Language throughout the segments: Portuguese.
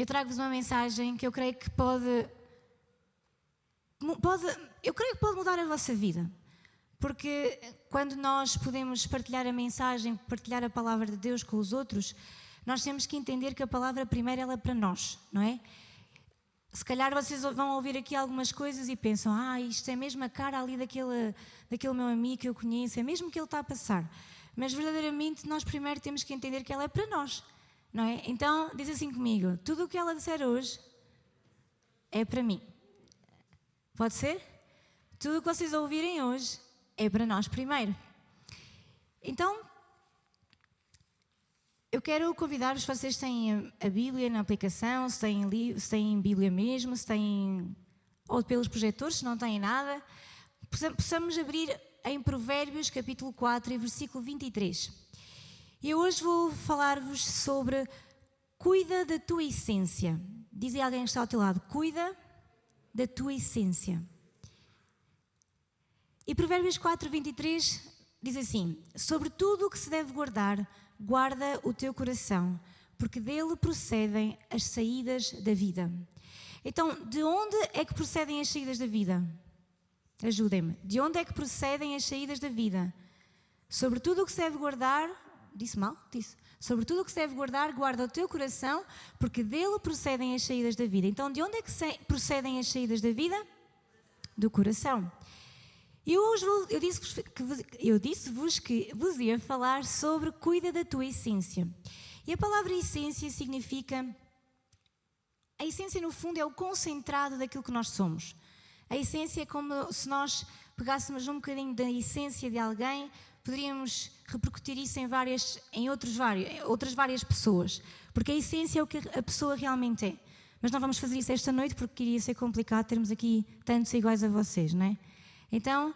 trago-vos uma mensagem que eu creio que pode mudar a vossa vida. Porque quando nós podemos partilhar a mensagem, partilhar a palavra de Deus com os outros, nós temos que entender que a palavra primeiro ela é para nós, não é? Se calhar vocês vão ouvir aqui algumas coisas e pensam, isto é mesmo a cara ali daquele meu amigo que eu conheço, é mesmo que ele está a passar. Mas verdadeiramente nós primeiro temos que entender que ela é para nós, não é? Então diz assim comigo, tudo o que ela disser hoje é para mim. Pode ser? Tudo o que vocês ouvirem hoje é para nós primeiro. Então, eu quero convidar-vos, se vocês têm a Bíblia na aplicação, se têm Bíblia mesmo, se têm, ou pelos projetores, se não têm nada, possamos abrir em Provérbios, capítulo 4, e versículo 23. E eu hoje vou falar-vos sobre cuida da tua essência. Diz aí alguém que está ao teu lado, cuida da tua essência. E Provérbios 4, 23 diz assim, sobre tudo o que se deve guardar, guarda o teu coração, porque dele procedem as saídas da vida. Então, de onde é que procedem as saídas da vida? Ajudem-me. De onde é que procedem as saídas da vida? Sobre tudo o que se deve guardar, disse mal? Disse. Sobre tudo o que se deve guardar, guarda o teu coração, porque dele procedem as saídas da vida. Então, de onde é que procedem as saídas da vida? Do coração. E hoje eu disse-vos que vos ia falar sobre cuida da tua essência. E a palavra essência significa... A essência, no fundo, é o concentrado daquilo que nós somos. A essência é como se nós pegássemos um bocadinho da essência de alguém, poderíamos repercutir isso em outras várias pessoas. Porque a essência é o que a pessoa realmente é. Mas não vamos fazer isso esta noite porque iria ser complicado termos aqui tantos iguais a vocês, não é? Então,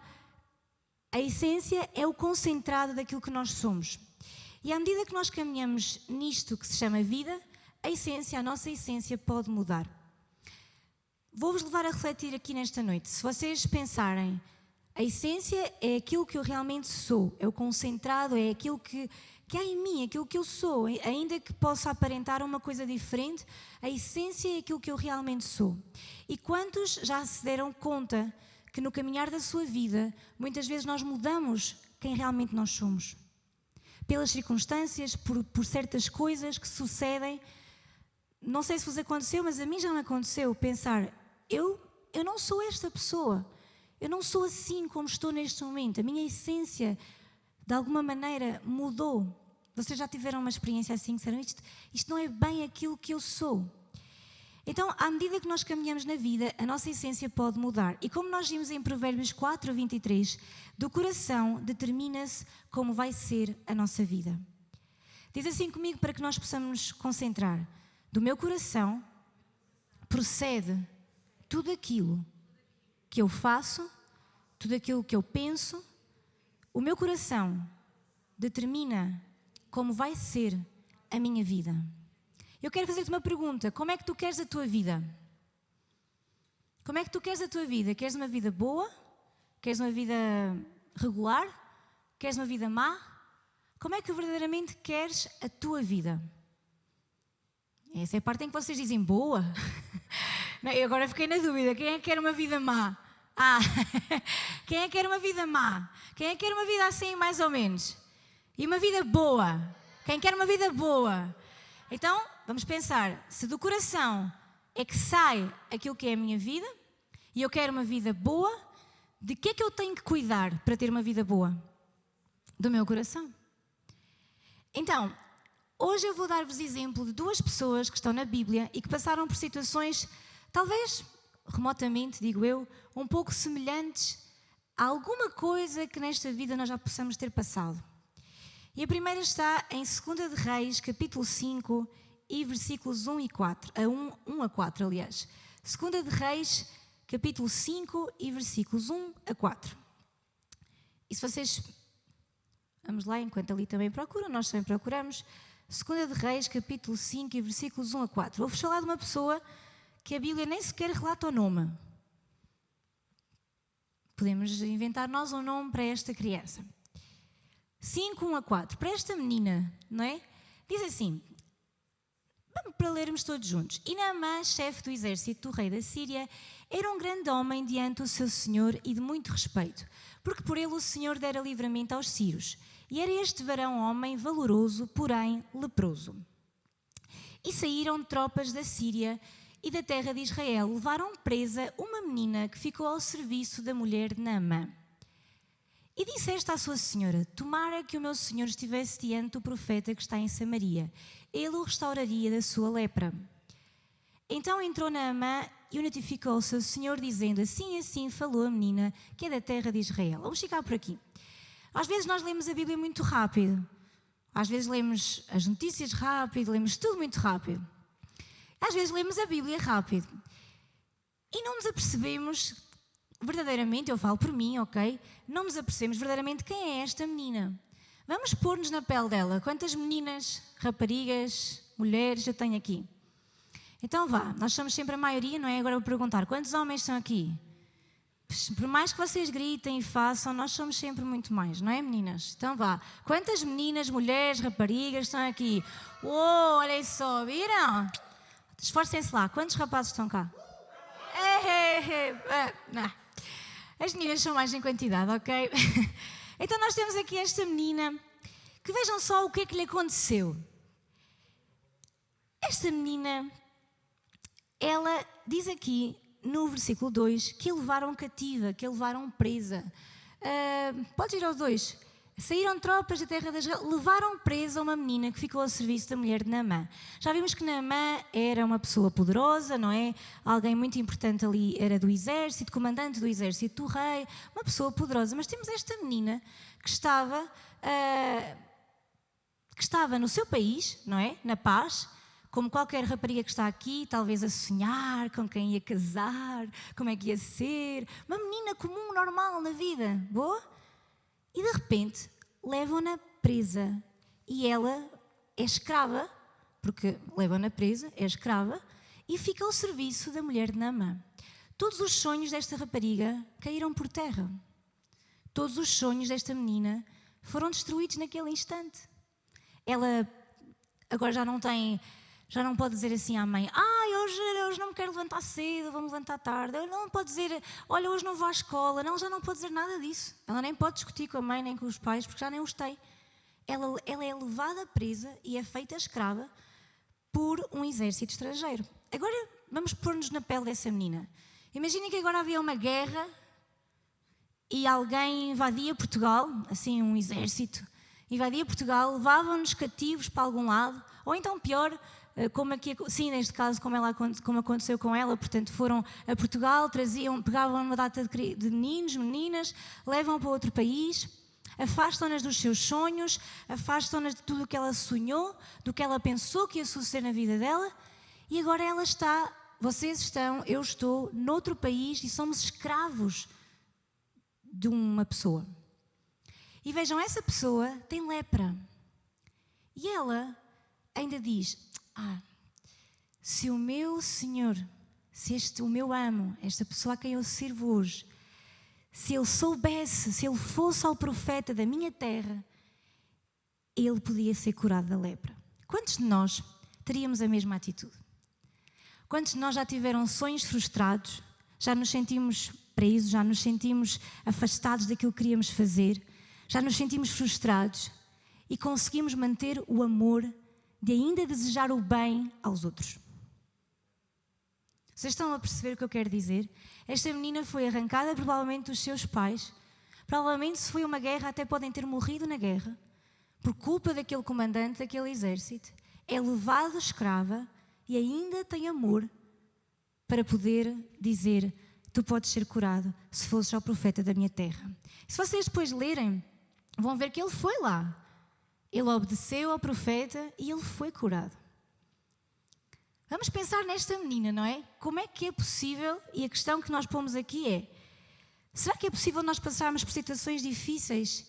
a essência é o concentrado daquilo que nós somos. E à medida que nós caminhamos nisto que se chama vida, a nossa essência pode mudar. Vou-vos levar a refletir aqui nesta noite. Se vocês pensarem, a essência é aquilo que eu realmente sou, é o concentrado, é aquilo que há em mim, aquilo que eu sou, ainda que possa aparentar uma coisa diferente, a essência é aquilo que eu realmente sou. E quantos já se deram conta que no caminhar da sua vida, muitas vezes nós mudamos quem realmente nós somos? Pelas circunstâncias, por certas coisas que sucedem. Não sei se vos aconteceu, mas a mim já me aconteceu pensar, eu não sou esta pessoa, eu não sou assim como estou neste momento, a minha essência de alguma maneira mudou. Vocês já tiveram uma experiência assim, que disseram, isto não é bem aquilo que eu sou. Então, à medida que nós caminhamos na vida, a nossa essência pode mudar. E como nós vimos em Provérbios 4, 23, do coração determina-se como vai ser a nossa vida. Diz assim comigo para que nós possamos nos concentrar. Do meu coração procede tudo aquilo que eu faço, tudo aquilo que eu penso. O meu coração determina como vai ser a minha vida. Eu quero fazer-te uma pergunta. Como é que tu queres a tua vida? Como é que tu queres a tua vida? Queres uma vida boa? Queres uma vida regular? Queres uma vida má? Como é que verdadeiramente queres a tua vida? Essa é a parte em que vocês dizem boa. Eu agora fiquei na dúvida. Quem é que quer uma vida má? Quem é que quer uma vida má? Quem é que quer uma vida assim, mais ou menos? E uma vida boa? Quem quer uma vida boa? Então, vamos pensar, se do coração é que sai aquilo que é a minha vida, e eu quero uma vida boa, de que é que eu tenho que cuidar para ter uma vida boa? Do meu coração. Então, hoje eu vou dar-vos exemplo de duas pessoas que estão na Bíblia e que passaram por situações, talvez remotamente, digo eu, um pouco semelhantes a alguma coisa que nesta vida nós já possamos ter passado. E a primeira está em 2 de Reis, capítulo 5 e versículos 1 a 4, aliás. 2 de Reis, capítulo 5 e versículos 1 a 4. E se vocês... Vamos lá, enquanto ali também procuram, nós também procuramos. 2 de Reis, capítulo 5 e versículos 1 a 4. Vou-vos falar de uma pessoa que a Bíblia nem sequer relata o nome. Podemos inventar nós um nome para esta criança. 5, 1 a 4. Para esta menina, não é? Diz assim, para lermos todos juntos. E Naamã, chefe do exército do rei da Síria, era um grande homem diante do seu senhor e de muito respeito, porque por ele o Senhor dera livramento aos sírios. E era este varão homem valoroso, porém leproso. E saíram tropas da Síria e da terra de Israel, levaram presa uma menina que ficou ao serviço da mulher de Naamã. E disse esta à sua senhora: tomara que o meu senhor estivesse diante do profeta que está em Samaria, ele o restauraria da sua lepra. Então entrou Naamã e o notificou ao seu senhor, dizendo: assim e assim falou a menina que é da terra de Israel. Vamos ficar por aqui. Às vezes nós lemos a Bíblia muito rápido. Às vezes lemos as notícias rápido, lemos tudo muito rápido. Às vezes lemos a Bíblia rápido. E não nos apercebemos verdadeiramente, eu falo por mim, ok? Não nos apercebemos verdadeiramente quem é esta menina. Vamos pôr-nos na pele dela. Quantas meninas, raparigas, mulheres eu tenho aqui? Então vá, nós somos sempre a maioria, não é? Agora vou perguntar, quantos homens são aqui? Por mais que vocês gritem e façam, nós somos sempre muito mais, não é, meninas? Então vá, quantas meninas, mulheres, raparigas estão aqui? Oh, olhem só, viram? Esforcem-se lá, quantos rapazes estão cá? Não. As meninas são mais em quantidade, ok? Então nós temos aqui esta menina, que vejam só o que é que lhe aconteceu. Esta menina, ela diz aqui no versículo 2 que a levaram cativa, que a levaram presa. Pode ir aos 2. Saíram tropas da terra de Israel, levaram presa uma menina que ficou ao serviço da mulher de Naamã. Já vimos que Naamã era uma pessoa poderosa, não é? Alguém muito importante ali, era do exército, comandante do exército do rei, uma pessoa poderosa. Mas temos esta menina que estava no seu país, não é? Na paz, como qualquer rapariga que está aqui, talvez a sonhar com quem ia casar, como é que ia ser. Uma menina comum, normal na vida, boa? E de repente levam-na presa e ela é escrava, porque levam-na presa, é escrava, e fica ao serviço da mulher de Naamã. Todos os sonhos desta rapariga caíram por terra. Todos os sonhos desta menina foram destruídos naquele instante. Ela agora já não pode dizer assim à mãe: hoje não me quero levantar cedo, vou-me levantar tarde. Ela não pode dizer: olha, hoje não vou à escola. Não, já não pode dizer nada disso. Ela nem pode discutir com a mãe nem com os pais, porque já nem os tem. Ela é levada presa e é feita escrava por um exército estrangeiro. Agora vamos pôr-nos na pele dessa menina. Imaginem que agora havia uma guerra e alguém invadia Portugal, assim um exército, invadia Portugal, levavam-nos cativos para algum lado, ou então pior, neste caso, como aconteceu com ela, portanto, foram a Portugal, pegavam uma data de meninos, meninas, levam para outro país, afastam-nas dos seus sonhos, afastam-nas de tudo o que ela sonhou, do que ela pensou que ia suceder na vida dela, e agora ela está, vocês estão, eu estou noutro país e somos escravos de uma pessoa. E vejam, essa pessoa tem lepra. E ela ainda diz: se o meu Senhor, o meu amo, esta pessoa a quem eu sirvo hoje, se ele soubesse, se ele fosse ao profeta da minha terra, ele podia ser curado da lepra. Quantos de nós teríamos a mesma atitude? Quantos de nós já tiveram sonhos frustrados, já nos sentimos presos, já nos sentimos afastados daquilo que queríamos fazer, já nos sentimos frustrados e conseguimos manter o amor de ainda desejar o bem aos outros? Vocês estão a perceber o que eu quero dizer? Esta menina foi arrancada provavelmente dos seus pais, provavelmente se foi uma guerra até podem ter morrido na guerra, por culpa daquele comandante, daquele exército, é levada escrava e ainda tem amor para poder dizer: tu podes ser curado se fosses ao profeta da minha terra. Se vocês depois lerem, vão ver que ele foi lá. Ele obedeceu ao profeta e ele foi curado. Vamos pensar nesta menina, não é? Como é que é possível, e a questão que nós pomos aqui é: será que é possível nós passarmos por situações difíceis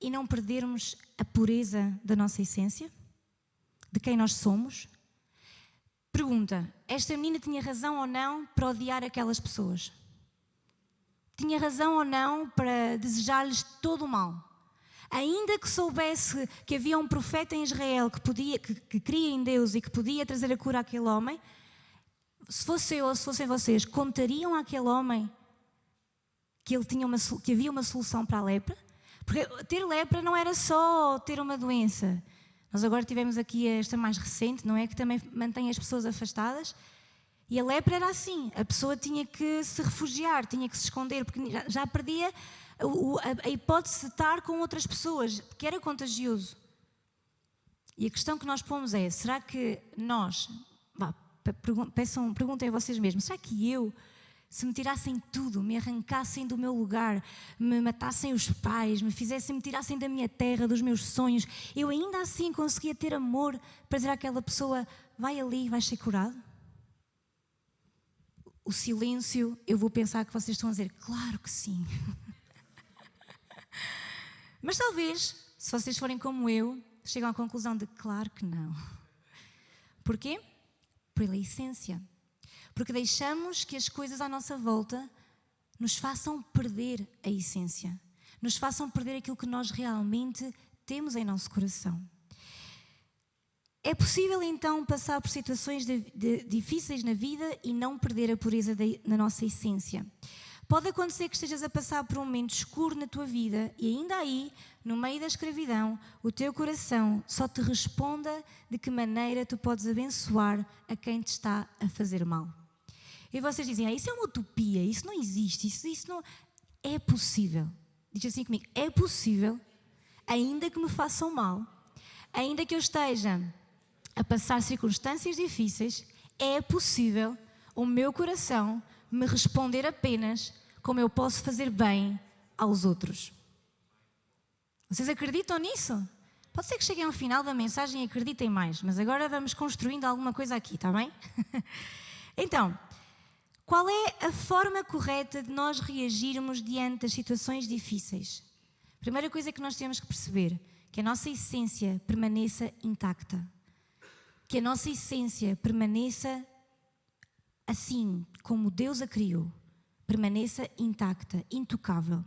e não perdermos a pureza da nossa essência? De quem nós somos? Pergunta: esta menina tinha razão ou não para odiar aquelas pessoas? Tinha razão ou não para desejar-lhes todo o mal? Ainda que soubesse que havia um profeta em Israel que cria em Deus e que podia trazer a cura àquele homem, se fosse eu ou se fossem vocês, contariam àquele homem que havia uma solução para a lepra? Porque ter lepra não era só ter uma doença. Nós agora tivemos aqui esta mais recente, não é? Que também mantém as pessoas afastadas. E a lepra era assim, a pessoa tinha que se refugiar, tinha que se esconder, porque já perdia a hipótese de estar com outras pessoas, que era contagioso. E a questão que nós pomos é, será que nós, perguntem a vocês mesmos, será que eu, se me tirassem tudo, me arrancassem do meu lugar, me matassem os pais, me tirassem da minha terra, dos meus sonhos, eu ainda assim conseguia ter amor para dizer àquela pessoa, vai ali, vais ser curado? O silêncio, eu vou pensar que vocês estão a dizer, claro que sim. Mas talvez, se vocês forem como eu, chegam à conclusão de claro que não. Porquê? Pela essência. Porque deixamos que as coisas à nossa volta nos façam perder a essência. Nos façam perder aquilo que nós realmente temos em nosso coração. É possível então passar por situações difíceis na vida e não perder a pureza na nossa essência. Pode acontecer que estejas a passar por um momento escuro na tua vida e ainda aí, no meio da escravidão, o teu coração só te responda de que maneira tu podes abençoar a quem te está a fazer mal. E vocês dizem, isso é uma utopia, isso não existe, isso não... É possível. Diz assim comigo, é possível, ainda que me façam mal, ainda que eu esteja a passar circunstâncias difíceis, é possível o meu coração me responder apenas como eu posso fazer bem aos outros. Vocês acreditam nisso? Pode ser que cheguem ao final da mensagem e acreditem mais, mas agora vamos construindo alguma coisa aqui, está bem? Então, qual é a forma correta de nós reagirmos diante das situações difíceis? A primeira coisa que nós temos que perceber é que a nossa essência permaneça intacta. Que a nossa essência permaneça assim, como Deus a criou. Permaneça intacta, intocável.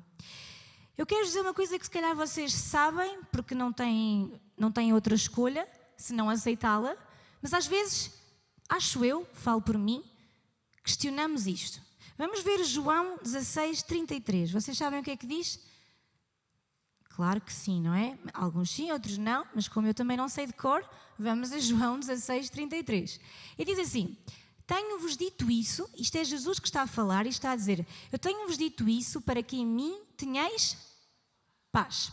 Eu quero dizer uma coisa que se calhar vocês sabem, porque não têm outra escolha, se não aceitá-la, mas às vezes, acho eu, falo por mim, questionamos isto. Vamos ver João 16:33. Vocês sabem o que é que diz? Claro que sim, não é? Alguns sim, outros não, mas como eu também não sei de cor, vamos a João 16:33. E diz assim, tenho-vos dito isso, isto é Jesus que está a falar e está a dizer, eu tenho-vos dito isso para que em mim tenhais paz.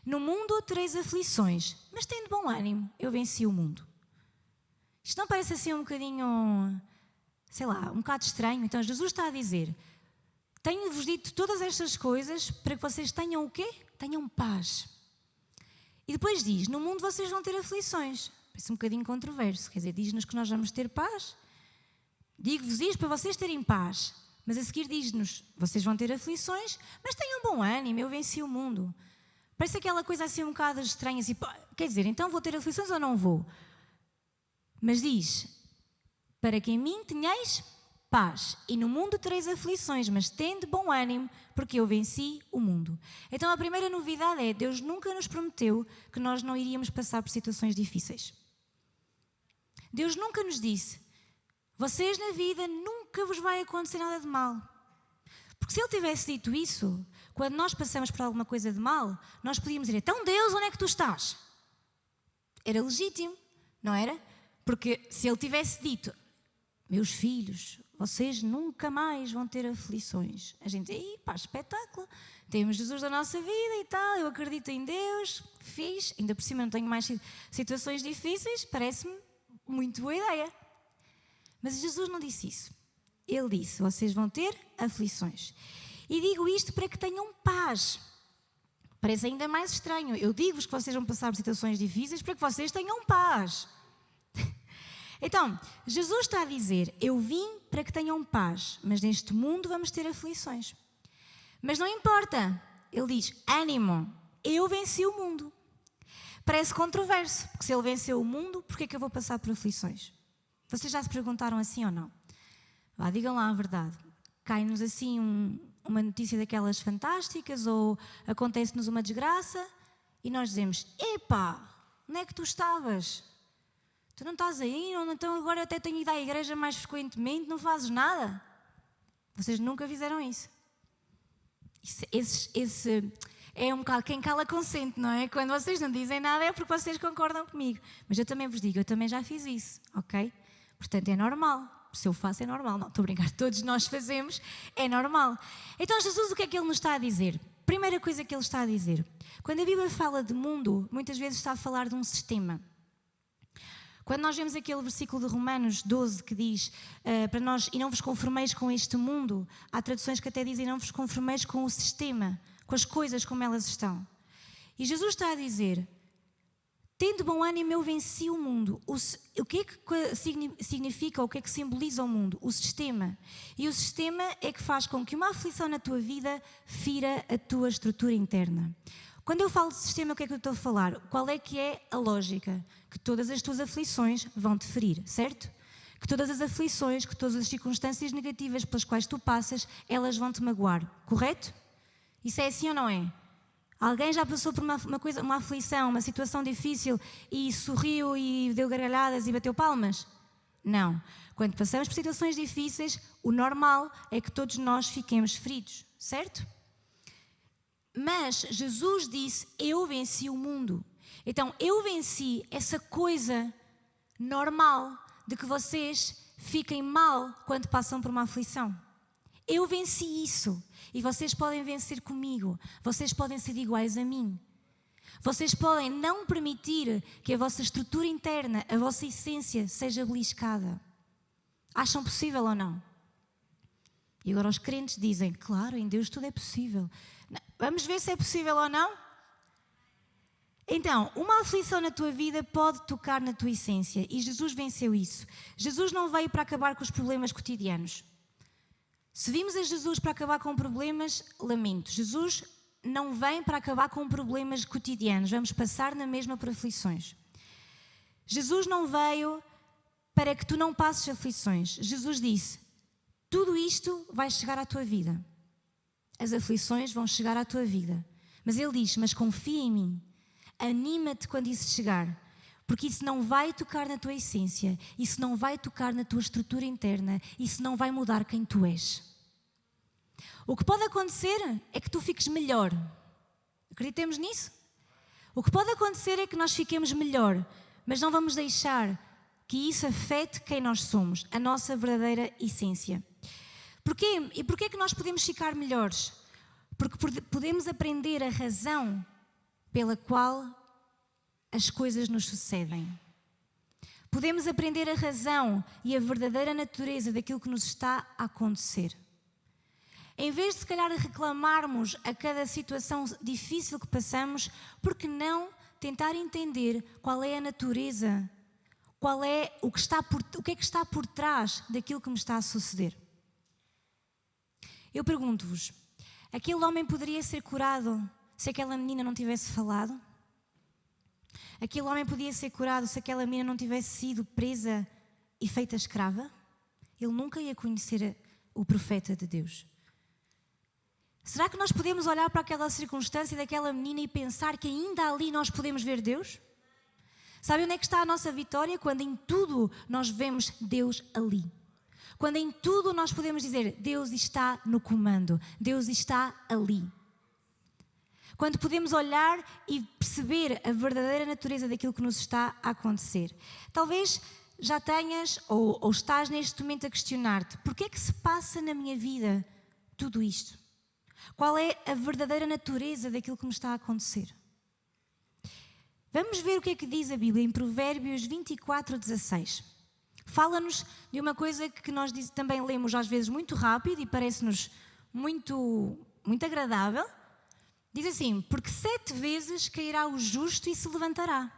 No mundo tereis aflições, mas tende bom ânimo, eu venci o mundo. Isto não parece assim um bocadinho, sei lá, um bocado estranho? Então Jesus está a dizer, tenho-vos dito todas estas coisas para que vocês tenham o quê? Tenham paz. E depois diz, no mundo vocês vão ter aflições. Parece um bocadinho controverso, quer dizer, diz-nos que nós vamos ter paz. Digo-vos isto para vocês terem paz. Mas a seguir diz-nos, vocês vão ter aflições, mas tenham bom ânimo, eu venci o mundo. Parece aquela coisa assim um bocado estranha, assim, quer dizer, então vou ter aflições ou não vou? Mas diz, para que em mim tenhais paz, e no mundo tereis aflições, mas tende bom ânimo, porque eu venci o mundo. Então a primeira novidade é, Deus nunca nos prometeu que nós não iríamos passar por situações difíceis. Deus nunca nos disse, vocês na vida nunca vos vai acontecer nada de mal. Porque se Ele tivesse dito isso, quando nós passamos por alguma coisa de mal, nós podíamos dizer, então Deus, onde é que tu estás? Era legítimo, não era? Porque se Ele tivesse dito, meus filhos, vocês nunca mais vão ter aflições. A gente, espetáculo, temos Jesus da nossa vida e tal, eu acredito em Deus, fiz, ainda por cima não tenho mais situações difíceis, parece-me muito boa ideia. Mas Jesus não disse isso. Ele disse, vocês vão ter aflições. E digo isto para que tenham paz. Parece ainda mais estranho. Eu digo-vos que vocês vão passar por situações difíceis para que vocês tenham paz. Então, Jesus está a dizer, eu vim para que tenham paz, mas neste mundo vamos ter aflições. Mas não importa. Ele diz, ânimo, eu venci o mundo. Parece controverso, porque se ele venceu o mundo, por que é que eu vou passar por aflições? Vocês já se perguntaram assim ou não? Vá, digam lá a verdade. Cai-nos assim uma notícia daquelas fantásticas ou acontece-nos uma desgraça e nós dizemos, epá, onde é que tu estavas? Tu não estás aí, então agora até tenho ido à igreja mais frequentemente, não fazes nada. Vocês nunca fizeram isso. Esse é um bocado quem cala consente, não é? Quando vocês não dizem nada é porque vocês concordam comigo. Mas eu também vos digo, eu também já fiz isso, ok? Portanto, é normal. Se eu faço, é normal. Não, estou a brincar, todos nós fazemos, é normal. Então, Jesus, o que é que Ele nos está a dizer? Primeira coisa que Ele está a dizer. Quando a Bíblia fala de mundo, muitas vezes está a falar de um sistema. Quando nós vemos aquele versículo de Romanos 12 que diz para nós, e não vos conformeis com este mundo, há traduções que até dizem não vos conformeis com o sistema, com as coisas como elas estão. E Jesus está a dizer, tendo bom ânimo eu venci o mundo. O que é que significa, o que é que simboliza o mundo? O sistema. E o sistema é que faz com que uma aflição na tua vida fira a tua estrutura interna. Quando eu falo de sistema, o que é que eu estou a falar? Qual é que é a lógica? Que todas as tuas aflições vão te ferir, certo? Que todas as aflições, que todas as circunstâncias negativas pelas quais tu passas, elas vão te magoar, correto? Isso é assim ou não é? Alguém já passou por uma aflição, uma situação difícil e sorriu e deu gargalhadas e bateu palmas? Não. Quando passamos por situações difíceis, o normal é que todos nós fiquemos feridos, certo? Mas Jesus disse, eu venci o mundo. Então, eu venci essa coisa normal de que vocês fiquem mal quando passam por uma aflição. Eu venci isso. E vocês podem vencer comigo. Vocês podem ser iguais a mim. Vocês podem não permitir que a vossa estrutura interna, a vossa essência, seja beliscada. Acham possível ou não? E agora os crentes dizem, claro, em Deus tudo é possível. Vamos ver se é possível ou não? Então, uma aflição na tua vida pode tocar na tua essência e Jesus venceu isso. Jesus não veio para acabar com os problemas cotidianos. Se vimos a Jesus para acabar com problemas, lamento. Jesus não vem para acabar com problemas cotidianos. Vamos passar na mesma por aflições. Jesus não veio para que tu não passes aflições. Jesus disse, tudo isto vai chegar à tua vida. As aflições vão chegar à tua vida. Mas Ele diz, mas confia em mim. Anima-te quando isso chegar. Porque isso não vai tocar na tua essência. Isso não vai tocar na tua estrutura interna. Isso não vai mudar quem tu és. O que pode acontecer é que tu fiques melhor. Acreditemos nisso? O que pode acontecer é que nós fiquemos melhor. Mas não vamos deixar que isso afete quem nós somos. A nossa verdadeira essência. Porquê? E porquê é que nós podemos ficar melhores? Porque podemos aprender a razão pela qual as coisas nos sucedem. Podemos aprender a razão e a verdadeira natureza daquilo que nos está a acontecer. Em vez de, se calhar, reclamarmos a cada situação difícil que passamos, por que não tentar entender qual é a natureza, o que é que está por trás daquilo que me está a suceder? Eu pergunto-vos, aquele homem poderia ser curado se aquela menina não tivesse falado? Aquele homem podia ser curado se aquela menina não tivesse sido presa e feita escrava? Ele nunca ia conhecer o profeta de Deus. Será que nós podemos olhar para aquela circunstância daquela menina e pensar que ainda ali nós podemos ver Deus? Sabe onde é que está a nossa vitória? Quando em tudo nós vemos Deus ali. Quando em tudo nós podemos dizer, Deus está no comando, Deus está ali. Quando podemos olhar e perceber a verdadeira natureza daquilo que nos está a acontecer. Talvez já tenhas ou estás neste momento a questionar-te, porquê é que se passa na minha vida tudo isto? Qual é a verdadeira natureza daquilo que me está a acontecer? Vamos ver o que é que diz a Bíblia em Provérbios 24:16. Fala-nos de uma coisa que nós também lemos às vezes muito rápido e parece-nos muito agradável. Diz assim, porque 7 vezes cairá o justo e se levantará,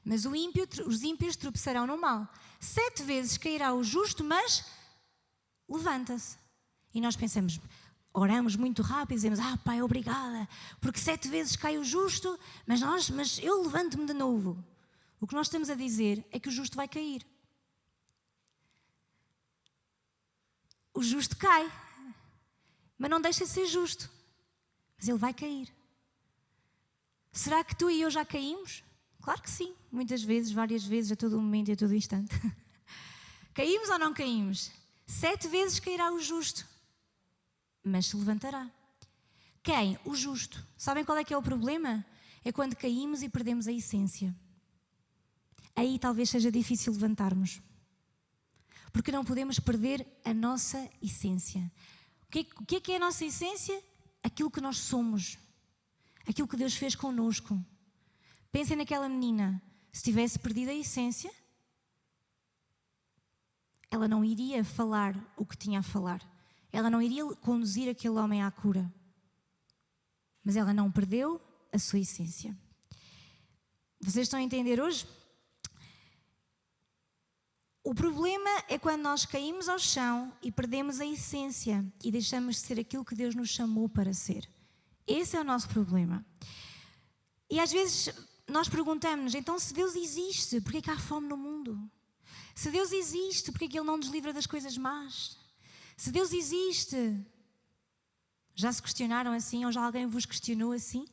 mas os ímpios tropeçarão no mal. 7 vezes cairá o justo, mas levanta-se. E nós pensamos, oramos muito rápido e dizemos, Pai, obrigada, porque 7 vezes cai o justo, mas eu levanto-me de novo. O que nós estamos a dizer é que o justo vai cair. O justo cai, mas não deixa de ser justo. Mas ele vai cair. Será que tu e eu já caímos? Claro que sim, muitas vezes, várias vezes, a todo momento e a todo instante. Caímos ou não caímos? 7 vezes cairá o justo, mas se levantará. Quem? O justo. Sabem qual é que é o problema? É quando caímos e perdemos a essência. Aí talvez seja difícil levantarmos. Porque não podemos perder a nossa essência. O que é a nossa essência? Aquilo que nós somos. Aquilo que Deus fez connosco. Pensem naquela menina. Se tivesse perdido a essência, ela não iria falar o que tinha a falar. Ela não iria conduzir aquele homem à cura. Mas ela não perdeu a sua essência. Vocês estão a entender hoje? O problema é quando nós caímos ao chão e perdemos a essência e deixamos de ser aquilo que Deus nos chamou para ser. Esse é o nosso problema. E às vezes nós perguntamos-nos, então se Deus existe, por que é que há fome no mundo? Se Deus existe, por que é que Ele não nos livra das coisas más? Se Deus existe, já se questionaram assim ou já alguém vos questionou assim?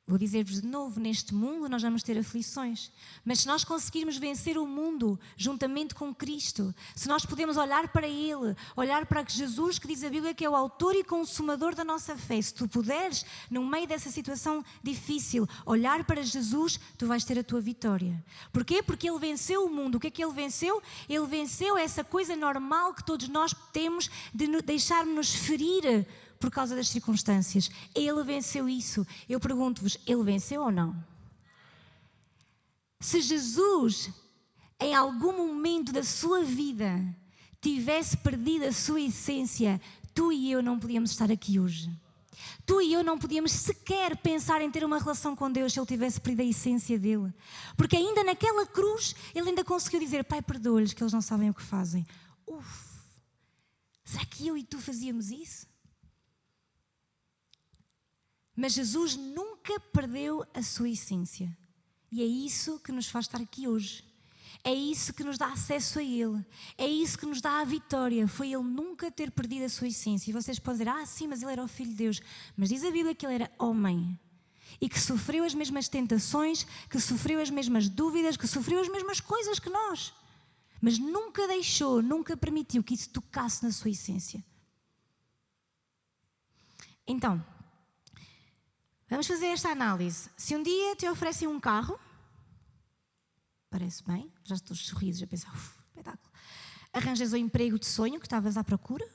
Vou dizer-vos de novo, neste mundo nós vamos ter aflições, mas se nós conseguirmos vencer o mundo juntamente com Cristo, se nós podemos olhar para Ele, olhar para Jesus, que diz a Bíblia que é o autor e consumador da nossa fé, se tu puderes, no meio dessa situação difícil, olhar para Jesus, tu vais ter a tua vitória. Porquê? Porque Ele venceu o mundo. O que é que Ele venceu? Ele venceu essa coisa normal que todos nós temos de deixar-nos ferir por causa das circunstâncias. Ele venceu isso. Eu pergunto-vos, Ele venceu ou não? Se Jesus, em algum momento da sua vida, tivesse perdido a sua essência, tu e eu não podíamos estar aqui hoje. Tu e eu não podíamos sequer pensar em ter uma relação com Deus se Ele tivesse perdido a essência dele. Porque ainda naquela cruz, Ele ainda conseguiu dizer, Pai, perdoa-lhes que eles não sabem o que fazem. Será que eu e tu fazíamos isso? Mas Jesus nunca perdeu a sua essência. E é isso que nos faz estar aqui hoje. É isso que nos dá acesso a Ele. É isso que nos dá a vitória. Foi Ele nunca ter perdido a sua essência. E vocês podem dizer, sim, mas Ele era o Filho de Deus. Mas diz a Bíblia que Ele era homem. E que sofreu as mesmas tentações, que sofreu as mesmas dúvidas, que sofreu as mesmas coisas que nós. Mas nunca deixou, nunca permitiu que isso tocasse na sua essência. Então, vamos fazer esta análise. Se um dia te oferecem um carro, parece bem, já estou sorrisos a pensar, espetáculo. Arranjas o emprego de sonho que estavas à procura,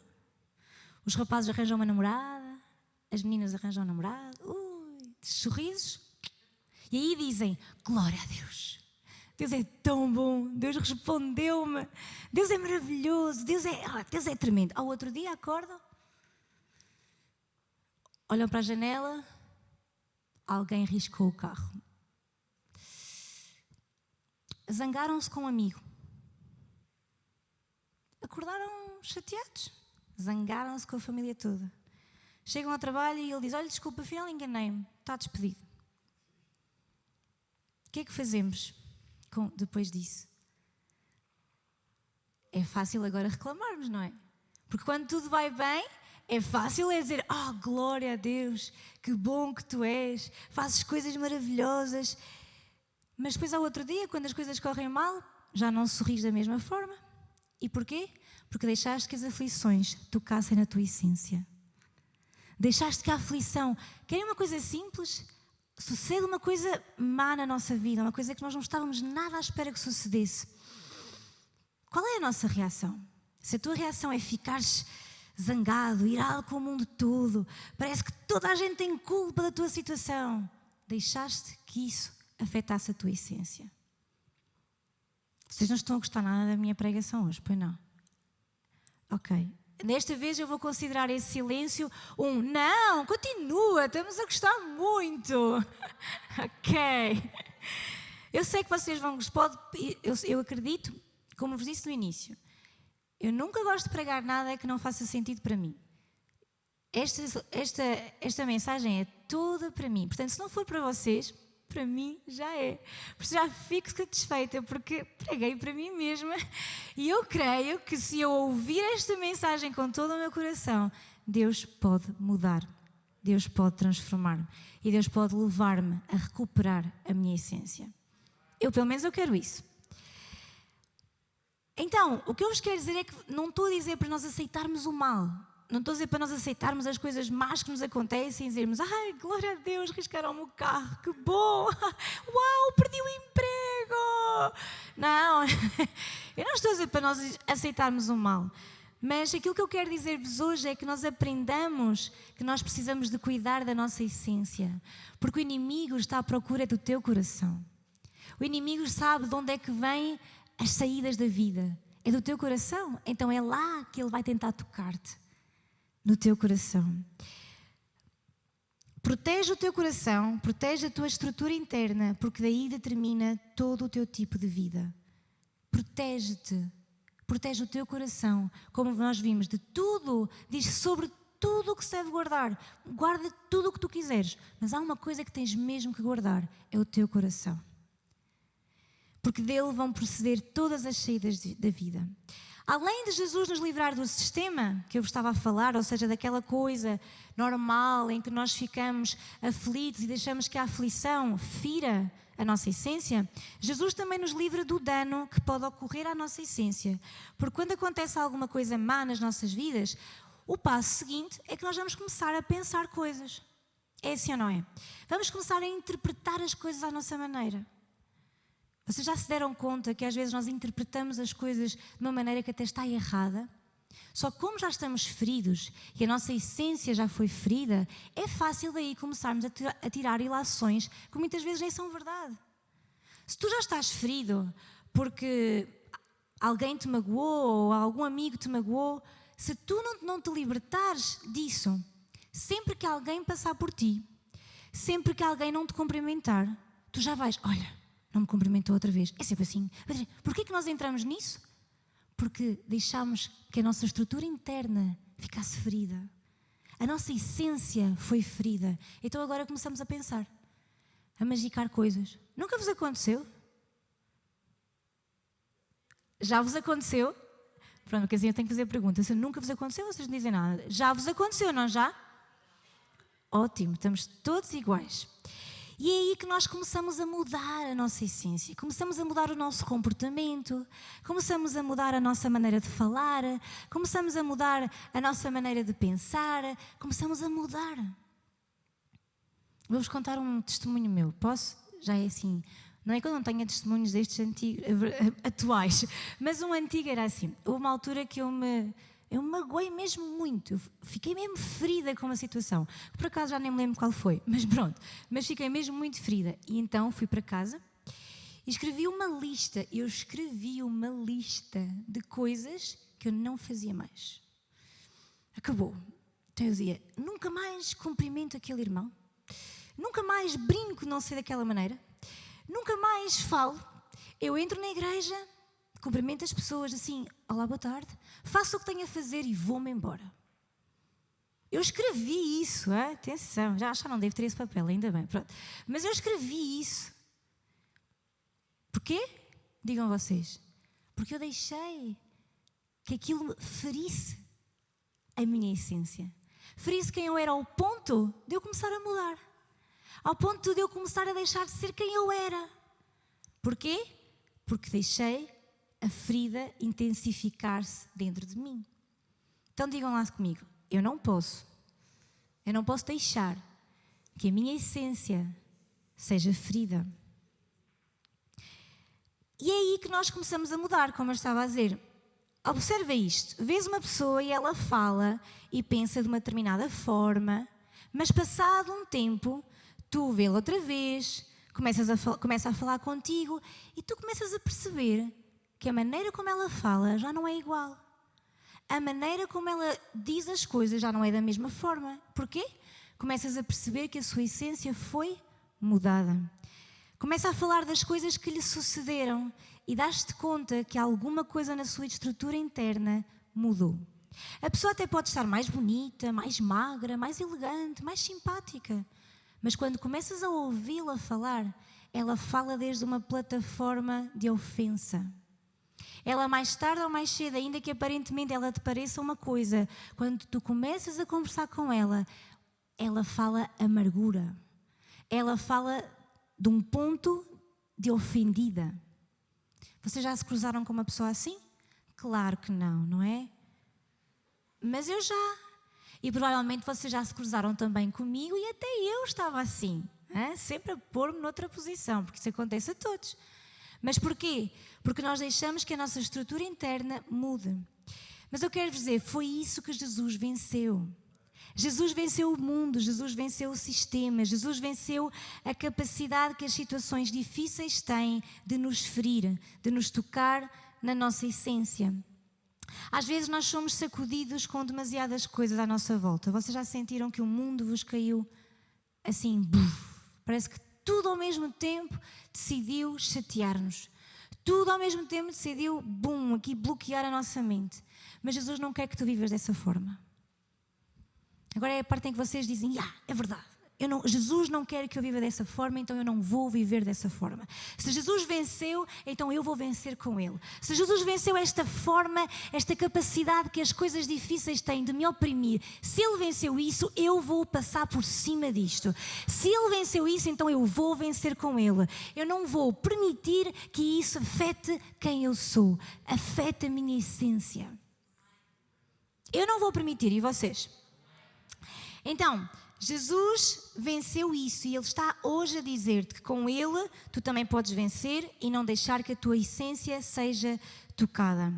os rapazes arranjam uma namorada, as meninas arranjam um namorado, sorrisos, e aí dizem, glória a Deus. Deus é tão bom, Deus respondeu-me, Deus é maravilhoso, Deus é tremendo. Ao outro dia acordam, olham para a janela, alguém riscou o carro. Zangaram-se com um amigo. Acordaram chateados. Zangaram-se com a família toda. Chegam ao trabalho e ele diz, olha, desculpa, afinal enganei-me, está despedido. O que é que fazemos depois disso? É fácil agora reclamarmos, não é? Porque quando tudo vai bem, é fácil dizer, glória a Deus, que bom que tu és, fazes coisas maravilhosas. Mas depois ao outro dia, quando as coisas correm mal, já não sorris da mesma forma. E porquê? Porque deixaste que as aflições tocassem na tua essência. Deixaste que a aflição, querem uma coisa simples? Sucede uma coisa má na nossa vida, uma coisa que nós não estávamos nada à espera que sucedesse. Qual é a nossa reação? Se a tua reação é ficares zangado, irado com o mundo todo, parece que toda a gente tem culpa da tua situação, deixaste que isso afetasse a tua essência. Vocês não estão a gostar nada da minha pregação hoje, pois não? Ok. Desta vez eu vou considerar esse silêncio não, continua, estamos a gostar muito. Ok. Eu sei que vocês vão gostar, eu acredito, como vos disse no início, eu nunca gosto de pregar nada que não faça sentido para mim. Esta mensagem é toda para mim. Portanto, se não for para vocês, para mim já é. Por isso já fico satisfeita, porque preguei para mim mesma. E eu creio que se eu ouvir esta mensagem com todo o meu coração, Deus pode mudar Deus pode transformar-me e Deus pode levar-me a recuperar a minha essência. Pelo menos eu quero isso. Então, o que eu vos quero dizer é que não estou a dizer para nós aceitarmos o mal. Não estou a dizer para nós aceitarmos as coisas más que nos acontecem e dizermos: ai, glória a Deus, riscaram-me o carro, que bom! Uau, perdi o emprego! Não, eu não estou a dizer para nós aceitarmos o mal. Mas aquilo que eu quero dizer-vos hoje é que nós aprendamos que nós precisamos de cuidar da nossa essência. Porque o inimigo está à procura do teu coração. O inimigo sabe de onde é que vêm as saídas da vida. É do teu coração. Então é lá que ele vai tentar tocar-te. No teu coração. Protege o teu coração, protege a tua estrutura interna, porque daí determina todo o teu tipo de vida. Protege-te, protege o teu coração, como nós vimos, de tudo, diz sobre tudo o que se deve guardar. Guarda tudo o que tu quiseres, mas há uma coisa que tens mesmo que guardar, é o teu coração. Porque dele vão proceder todas as saídas da vida. Além de Jesus nos livrar do sistema que eu vos estava a falar, ou seja, daquela coisa normal em que nós ficamos aflitos e deixamos que a aflição fira a nossa essência, Jesus também nos livra do dano que pode ocorrer à nossa essência. Porque quando acontece alguma coisa má nas nossas vidas, o passo seguinte é que nós vamos começar a pensar coisas. É assim ou não é? Vamos começar a interpretar as coisas à nossa maneira. Vocês já se deram conta que às vezes nós interpretamos as coisas de uma maneira que até está errada? Só que como já estamos feridos e a nossa essência já foi ferida, é fácil daí começarmos a tirar ilações que muitas vezes nem são verdade. Se tu já estás ferido porque alguém te magoou ou algum amigo te magoou, se tu não te libertares disso, sempre que alguém passar por ti, sempre que alguém não te cumprimentar, tu já vais, olha, não me cumprimentou outra vez. É sempre assim. Porquê que nós entramos nisso? Porque deixámos que a nossa estrutura interna ficasse ferida. A nossa essência foi ferida. Então agora começamos a pensar, a magicar coisas. Nunca vos aconteceu? Já vos aconteceu? Pronto, porque assim eu tenho que fazer perguntas. Se nunca vos aconteceu, vocês não dizem nada. Já vos aconteceu, não já? Ótimo, estamos todos iguais. E é aí que nós começamos a mudar a nossa essência, começamos a mudar o nosso comportamento, começamos a mudar a nossa maneira de falar, começamos a mudar a nossa maneira de pensar, começamos a mudar. Vou-vos contar um testemunho meu, posso? Já é assim, não é que eu não tenha testemunhos destes atuais, mas um antigo era assim. Houve uma altura que eu me magoei mesmo muito, eu fiquei mesmo ferida com uma situação. Por acaso já nem me lembro qual foi, mas pronto. Mas fiquei mesmo muito ferida. E então fui para casa e escrevi uma lista. Eu escrevi uma lista de coisas que eu não fazia mais. Acabou. Então eu dizia, nunca mais cumprimento aquele irmão. Nunca mais brinco, não sei, daquela maneira. Nunca mais falo. Eu entro na igreja, cumprimento as pessoas assim, olá, boa tarde, faço o que tenho a fazer e vou-me embora. Eu escrevi isso, atenção, já não devo ter esse papel, ainda bem, pronto. Mas eu escrevi isso. Porquê? Digam vocês. Porque eu deixei que aquilo ferisse a minha essência. Ferisse quem eu era ao ponto de eu começar a mudar. Ao ponto de eu começar a deixar de ser quem eu era. Porquê? Porque deixei a ferida intensificar-se dentro de mim. Então digam lá comigo, eu não posso deixar que a minha essência seja ferida. E é aí que nós começamos a mudar, como eu estava a dizer. Observa isto, vês uma pessoa e ela fala e pensa de uma determinada forma, mas passado um tempo, tu vê-la outra vez, começa a falar contigo e tu começas a perceber que a maneira como ela fala já não é igual. A maneira como ela diz as coisas já não é da mesma forma. Porquê? Começas a perceber que a sua essência foi mudada. Começa a falar das coisas que lhe sucederam e dás-te conta que alguma coisa na sua estrutura interna mudou. A pessoa até pode estar mais bonita, mais magra, mais elegante, mais simpática. Mas quando começas a ouvi-la falar, ela fala desde uma plataforma de ofensa. Ela mais tarde ou mais cedo, ainda que aparentemente ela te pareça uma coisa, quando tu começas a conversar com ela, ela fala amargura. Ela fala de um ponto de ofendida. Vocês já se cruzaram com uma pessoa assim? Claro que não, não é? Mas eu já. E provavelmente vocês já se cruzaram também comigo e até eu estava assim. Sempre a pôr-me noutra posição, porque isso acontece a todos. Mas porquê? Porque nós deixamos que a nossa estrutura interna mude. Mas eu quero dizer, foi isso que Jesus venceu. Jesus venceu o mundo, Jesus venceu o sistema, Jesus venceu a capacidade que as situações difíceis têm de nos ferir, de nos tocar na nossa essência. Às vezes nós somos sacudidos com demasiadas coisas à nossa volta. Vocês já sentiram que o mundo vos caiu assim, parece que tudo ao mesmo tempo decidiu chatear-nos. Tudo ao mesmo tempo decidiu, aqui bloquear a nossa mente. Mas Jesus não quer que tu vivas dessa forma. Agora é a parte em que vocês dizem, é verdade, Jesus não quer que eu viva dessa forma, então eu não vou viver dessa forma. Se Jesus venceu, então eu vou vencer com Ele. Se Jesus venceu esta forma, esta capacidade que as coisas difíceis têm de me oprimir, se Ele venceu isso, eu vou passar por cima disto. Se Ele venceu isso, então eu vou vencer com Ele. Eu não vou permitir que isso afete quem eu sou, afete a minha essência. Eu não vou permitir, e vocês? Então, Jesus venceu isso e Ele está hoje a dizer-te que com Ele tu também podes vencer e não deixar que a tua essência seja tocada.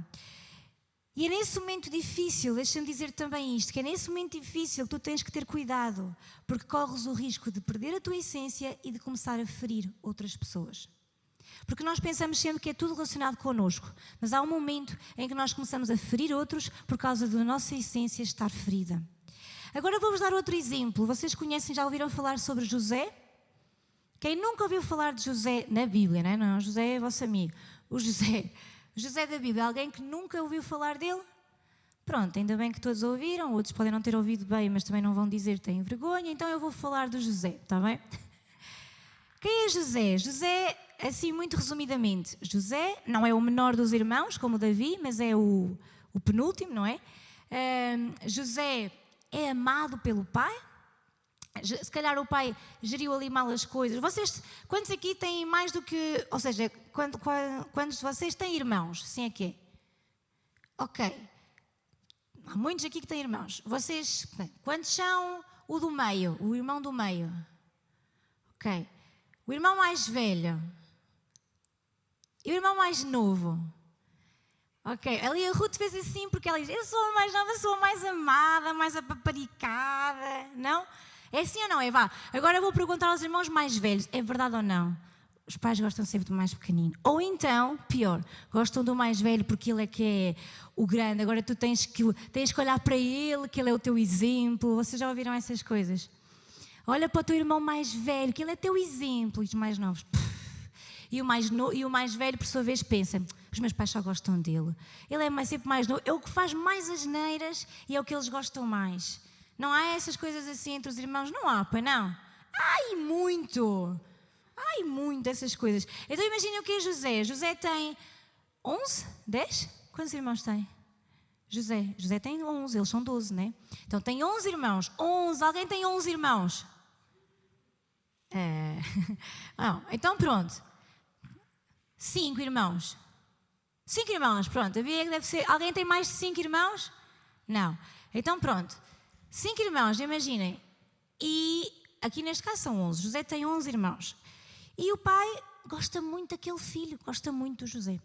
E é nesse momento difícil, deixa-me dizer também isto, que é nesse momento difícil que tu tens que ter cuidado, porque corres o risco de perder a tua essência e de começar a ferir outras pessoas. Porque nós pensamos sempre que é tudo relacionado connosco, mas há um momento em que nós começamos a ferir outros por causa da nossa essência estar ferida. Agora vou-vos dar outro exemplo. Vocês conhecem, já ouviram falar sobre José? Quem nunca ouviu falar de José na Bíblia, não é? Não, José é vosso amigo. O José da Bíblia, alguém que nunca ouviu falar dele? Pronto, ainda bem que todos ouviram, outros podem não ter ouvido bem, mas também não vão dizer que têm vergonha, então eu vou falar do José, está bem? Quem é José? José, assim muito resumidamente, José não é o menor dos irmãos, como Davi, mas é o penúltimo, não é? José é amado pelo pai. Se calhar o pai geriu ali mal as coisas. Vocês, quantos aqui têm mais do que... Ou seja, quantos de vocês têm irmãos? Sim, é que é? Ok. Há muitos aqui que têm irmãos. Vocês, quantos são o do meio? O irmão do meio? Ok. O irmão mais velho? E o irmão mais novo? Ok, ali a Ruth fez assim porque ela diz, eu sou a mais nova, sou a mais amada, mais apaparicada, não? É assim ou não é? Vá, agora vou perguntar aos irmãos mais velhos, é verdade ou não? Os pais gostam sempre do mais pequenino. Ou então, pior, gostam do mais velho porque ele é que é o grande, agora tu tens que olhar para ele, que ele é o teu exemplo. Vocês já ouviram essas coisas? Olha para o teu irmão mais velho, que ele é teu exemplo. E os mais novos... E o mais velho, por sua vez, pensa, os meus pais só gostam dele. Ele é sempre mais novo, é o que faz mais asneiras e é o que eles gostam mais. Não há essas coisas assim entre os irmãos? Não há, pois não? Ai, muito essas coisas. Então imaginem o que é José. José tem 11? 10? Quantos irmãos tem? José tem 11, eles são 12, né? Então tem 11 irmãos. 11, alguém tem 11 irmãos? Não, então pronto. 5 irmãos. 5 irmãos, pronto. Havia que deve ser. Alguém tem mais de 5 irmãos? Não. Então pronto. 5 irmãos, imaginem. E aqui neste caso são 11. José tem 11 irmãos. E o pai gosta muito daquele filho, gosta muito do José.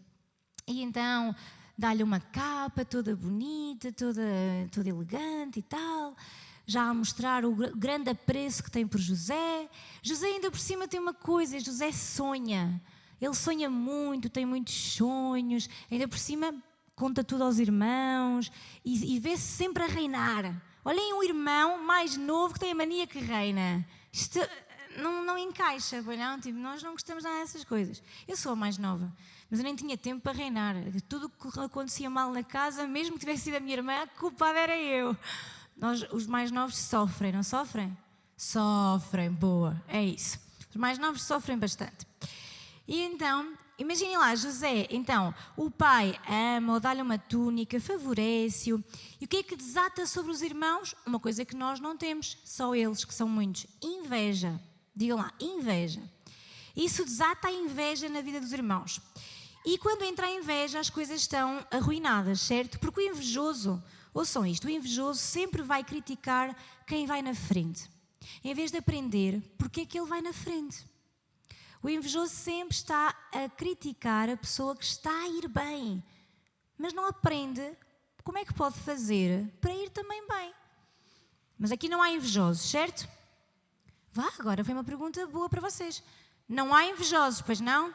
E então dá-lhe uma capa toda bonita, toda elegante e tal, já a mostrar o grande apreço que tem por José. José ainda por cima tem uma coisa, José sonha. Ele sonha muito, tem muitos sonhos, ainda por cima conta tudo aos irmãos e vê-se sempre a reinar. Olhem um irmão mais novo que tem a mania que reina. Isto não encaixa, não? Tipo, nós não gostamos nada dessas coisas. Eu sou a mais nova, mas eu nem tinha tempo para reinar. Tudo que acontecia mal na casa, mesmo que tivesse sido a minha irmã, a culpada era eu. Nós, os mais novos, sofrem, não sofrem? Sofrem, boa, é isso. Os mais novos sofrem bastante. E então, imaginem lá, José, então, o pai ama-o, dá-lhe uma túnica, favorece-o. E o que é que desata sobre os irmãos? Uma coisa que nós não temos, só eles, que são muitos. Inveja. Digam lá, inveja. Isso desata a inveja na vida dos irmãos. E quando entra a inveja, as coisas estão arruinadas, certo? Porque o invejoso, ouçam isto, o invejoso sempre vai criticar quem vai na frente, em vez de aprender porque é que ele vai na frente. O invejoso sempre está a criticar a pessoa que está a ir bem, mas não aprende como é que pode fazer para ir também bem. Mas aqui não há invejosos, certo? Vá, agora foi uma pergunta boa para vocês. Não há invejosos, pois não?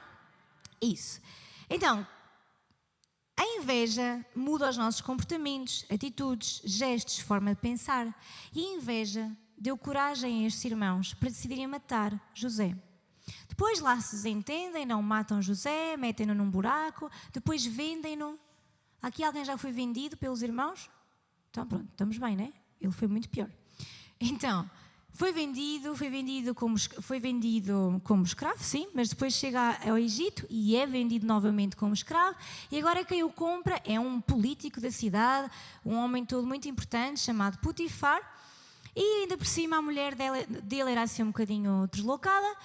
Isso. Então, a inveja muda os nossos comportamentos, atitudes, gestos, forma de pensar. E a inveja deu coragem a estes irmãos para decidirem matar José. Depois lá se desentendem, não matam José, metem-no num buraco, depois vendem-no. Aqui alguém já foi vendido pelos irmãos? Então pronto, estamos bem, né? Ele foi muito pior. Então, foi vendido como escravo, sim, mas depois chega ao Egito e é vendido novamente como escravo. E agora quem o compra é um político da cidade, um homem todo muito importante chamado Potifar. E ainda por cima a mulher dele era assim um bocadinho deslocada.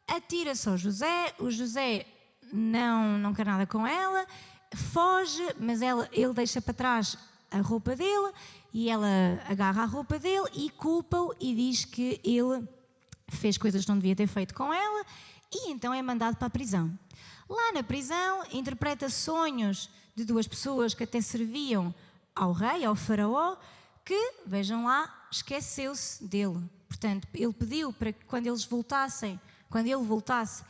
Atira-se ao José, o José não quer nada com ela, foge, mas ele deixa para trás a roupa dele e ela agarra a roupa dele e culpa-o e diz que ele fez coisas que não devia ter feito com ela e então é mandado para a prisão. Lá na prisão interpreta sonhos de duas pessoas que até serviam ao rei, ao faraó, que, vejam lá, esqueceu-se dele. Portanto, ele pediu para que quando ele voltasse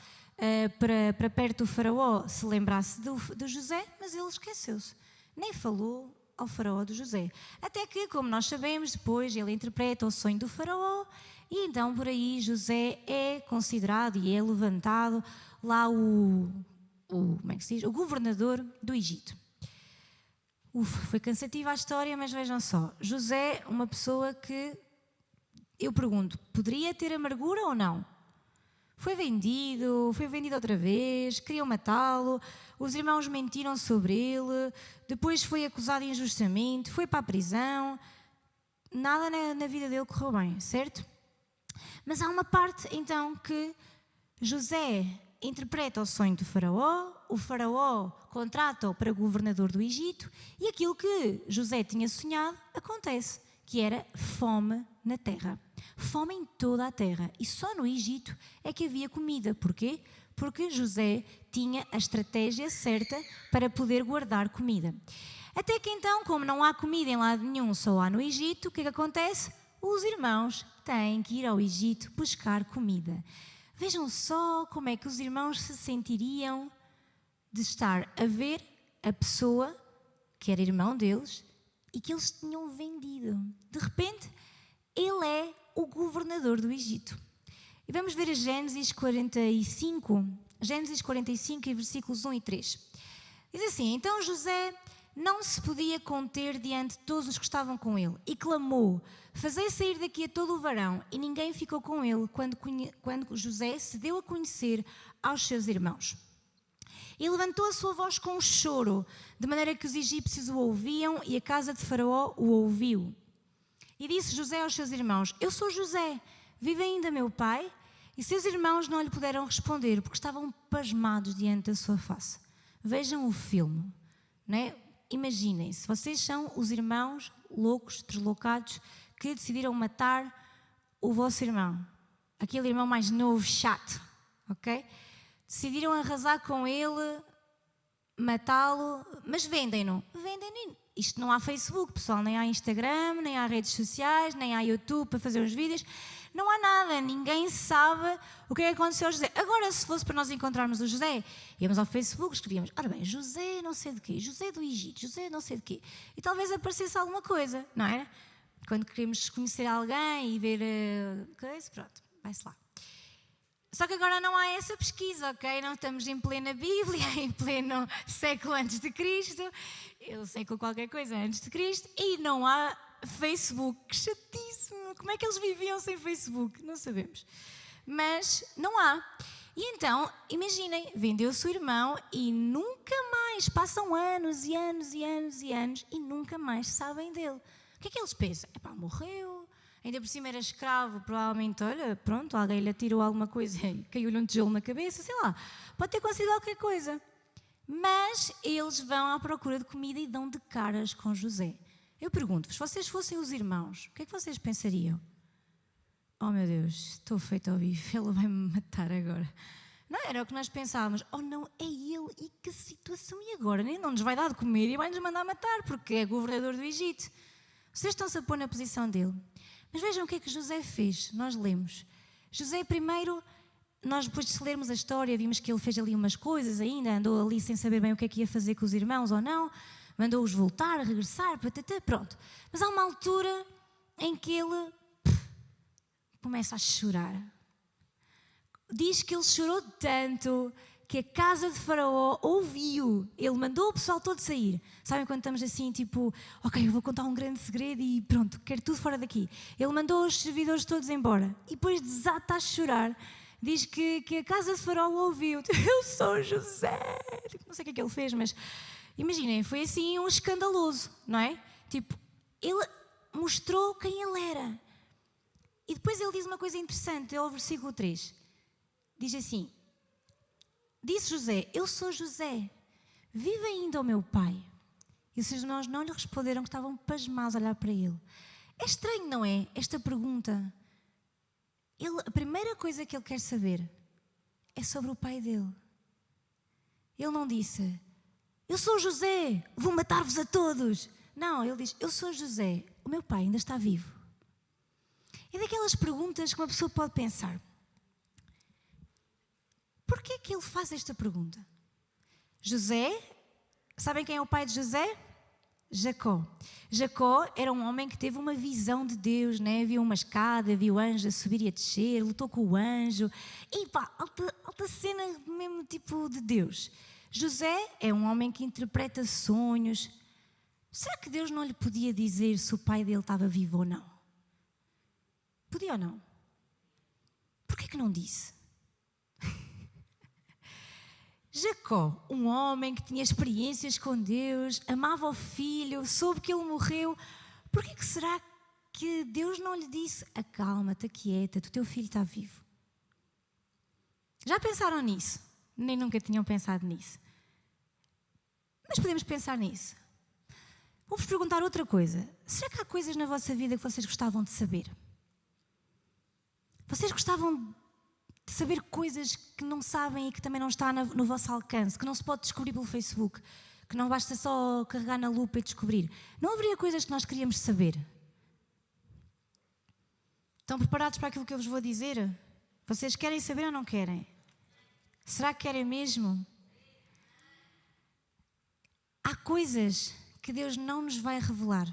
para perto do faraó, se lembrasse do José, mas ele esqueceu-se. Nem falou ao faraó do José. Até que, como nós sabemos, depois ele interpreta o sonho do faraó e então por aí José é considerado e é levantado lá como é que se diz? O governador do Egito. Foi cansativa a história, mas vejam só. José, uma pessoa que, eu pergunto, poderia ter amargura ou não? Foi vendido outra vez, queriam matá-lo, os irmãos mentiram sobre ele, depois foi acusado injustamente, foi para a prisão. Nada na vida dele correu bem, certo? Mas há uma parte então que José interpreta o sonho do faraó, o faraó contrata-o para governador do Egito e aquilo que José tinha sonhado acontece, que era fome na terra. Fome em toda a terra. E só no Egito é que havia comida. Porquê? Porque José tinha a estratégia certa para poder guardar comida. Até que então, como não há comida em lado nenhum, só há no Egito, o que é que acontece? Os irmãos têm que ir ao Egito buscar comida. Vejam só como é que os irmãos se sentiriam de estar a ver a pessoa que era irmão deles e que eles tinham vendido. De repente, ele é o governador do Egito. E vamos ver a Gênesis 45 e versículos 1 e 3. Diz assim: então José não se podia conter diante de todos os que estavam com ele e clamou: fazei sair daqui a todo o varão. E ninguém ficou com ele quando José se deu a conhecer aos seus irmãos. E levantou a sua voz com um choro, de maneira que os egípcios o ouviam e a casa de Faraó o ouviu. E disse José aos seus irmãos: eu sou José, vive ainda meu pai? E seus irmãos não lhe puderam responder, porque estavam pasmados diante da sua face. Vejam o filme, não é? Imaginem-se, vocês são os irmãos loucos, deslocados, que decidiram matar o vosso irmão. Aquele irmão mais novo, chato, ok? Decidiram arrasar com ele, matá-lo, mas vendem-no. Vendem-no. Isto não há Facebook, pessoal, nem há Instagram, nem há redes sociais, nem há YouTube para fazer os vídeos. Não há nada, ninguém sabe o que é que aconteceu ao José. Agora, se fosse para nós encontrarmos o José, íamos ao Facebook, escrevíamos: ora bem, José não sei de quê, José do Egito, José não sei de quê. E talvez aparecesse alguma coisa, não era? Quando queremos conhecer alguém e ver coisa, pronto, vai-se lá. Só que agora não há essa pesquisa, ok? Não estamos em plena Bíblia, em pleno século antes de Cristo, século qualquer coisa antes de Cristo, e não há Facebook. Que chatíssimo! Como é que eles viviam sem Facebook? Não sabemos. Mas não há. E então, imaginem, vendeu o seu irmão e nunca mais, passam anos e anos e anos e anos e nunca mais sabem dele. O que é que eles pensam? Epá, morreu, ainda por cima era escravo, provavelmente, olha, pronto, alguém lhe atirou alguma coisa e caiu-lhe um tijolo na cabeça, sei lá, pode ter acontecido qualquer coisa. Mas eles vão à procura de comida e dão de caras com José. Eu pergunto-vos, se vocês fossem os irmãos, o que é que vocês pensariam? Oh meu Deus, estou feito ao bife, ele vai-me matar agora. Não era o que nós pensávamos. Oh não, é ele, e que situação, e agora? Nem não nos vai dar de comer e vai-nos mandar matar, porque é governador do Egito. Vocês estão-se a pôr na posição dele. Mas vejam o que é que José fez, nós lemos. José primeiro, nós depois de lermos a história, vimos que ele fez ali umas coisas ainda, andou ali sem saber bem o que é que ia fazer com os irmãos ou não, mandou-os voltar, regressar, patatá, pronto. Mas há uma altura em que ele começa a chorar. Diz que ele chorou tanto que a casa de Faraó ouviu. Ele mandou o pessoal todo sair. Sabem quando estamos assim, tipo, ok, eu vou contar um grande segredo e pronto, quero tudo fora daqui. Ele mandou os servidores todos embora. E depois desata a chorar. Diz que a casa de Faraó ouviu. Eu sou José. Não sei o que é que ele fez, mas imaginem, foi assim um escandaloso, não é? Tipo, ele mostrou quem ele era. E depois ele diz uma coisa interessante, é o versículo 3. Diz assim, disse José, eu sou José, vive ainda o meu pai. E os seus irmãos não lhe responderam, que estavam pasmados a olhar para ele. É estranho, não é, esta pergunta? A primeira coisa que ele quer saber é sobre o pai dele. Ele não disse, eu sou José, vou matar-vos a todos. Não, ele diz, eu sou José, o meu pai ainda está vivo. É daquelas perguntas que uma pessoa pode pensar. Porquê é que ele faz esta pergunta? José, sabem quem é o pai de José? Jacó. Jacó era um homem que teve uma visão de Deus, né? Viu uma escada, viu o anjo a subir e a descer, lutou com o anjo. E pá, alta cena mesmo tipo de Deus. José é um homem que interpreta sonhos. Será que Deus não lhe podia dizer se o pai dele estava vivo ou não? Podia ou não? Porquê que não disse? Jacó, um homem que tinha experiências com Deus, amava o filho, soube que ele morreu. Porquê que será que Deus não lhe disse, acalma-te, aquieta-te, o teu filho está vivo? Já pensaram nisso? Nem nunca tinham pensado nisso. Mas podemos pensar nisso. Vou-vos perguntar outra coisa. Será que há coisas na vossa vida que vocês gostavam de saber? Vocês gostavam de saber coisas que não sabem e que também não está no vosso alcance, que não se pode descobrir pelo Facebook, que não basta só carregar na lupa e descobrir. Não haveria coisas que nós queríamos saber? Estão preparados para aquilo que eu vos vou dizer? Vocês querem saber ou não querem? Será que querem mesmo? Há coisas que Deus não nos vai revelar.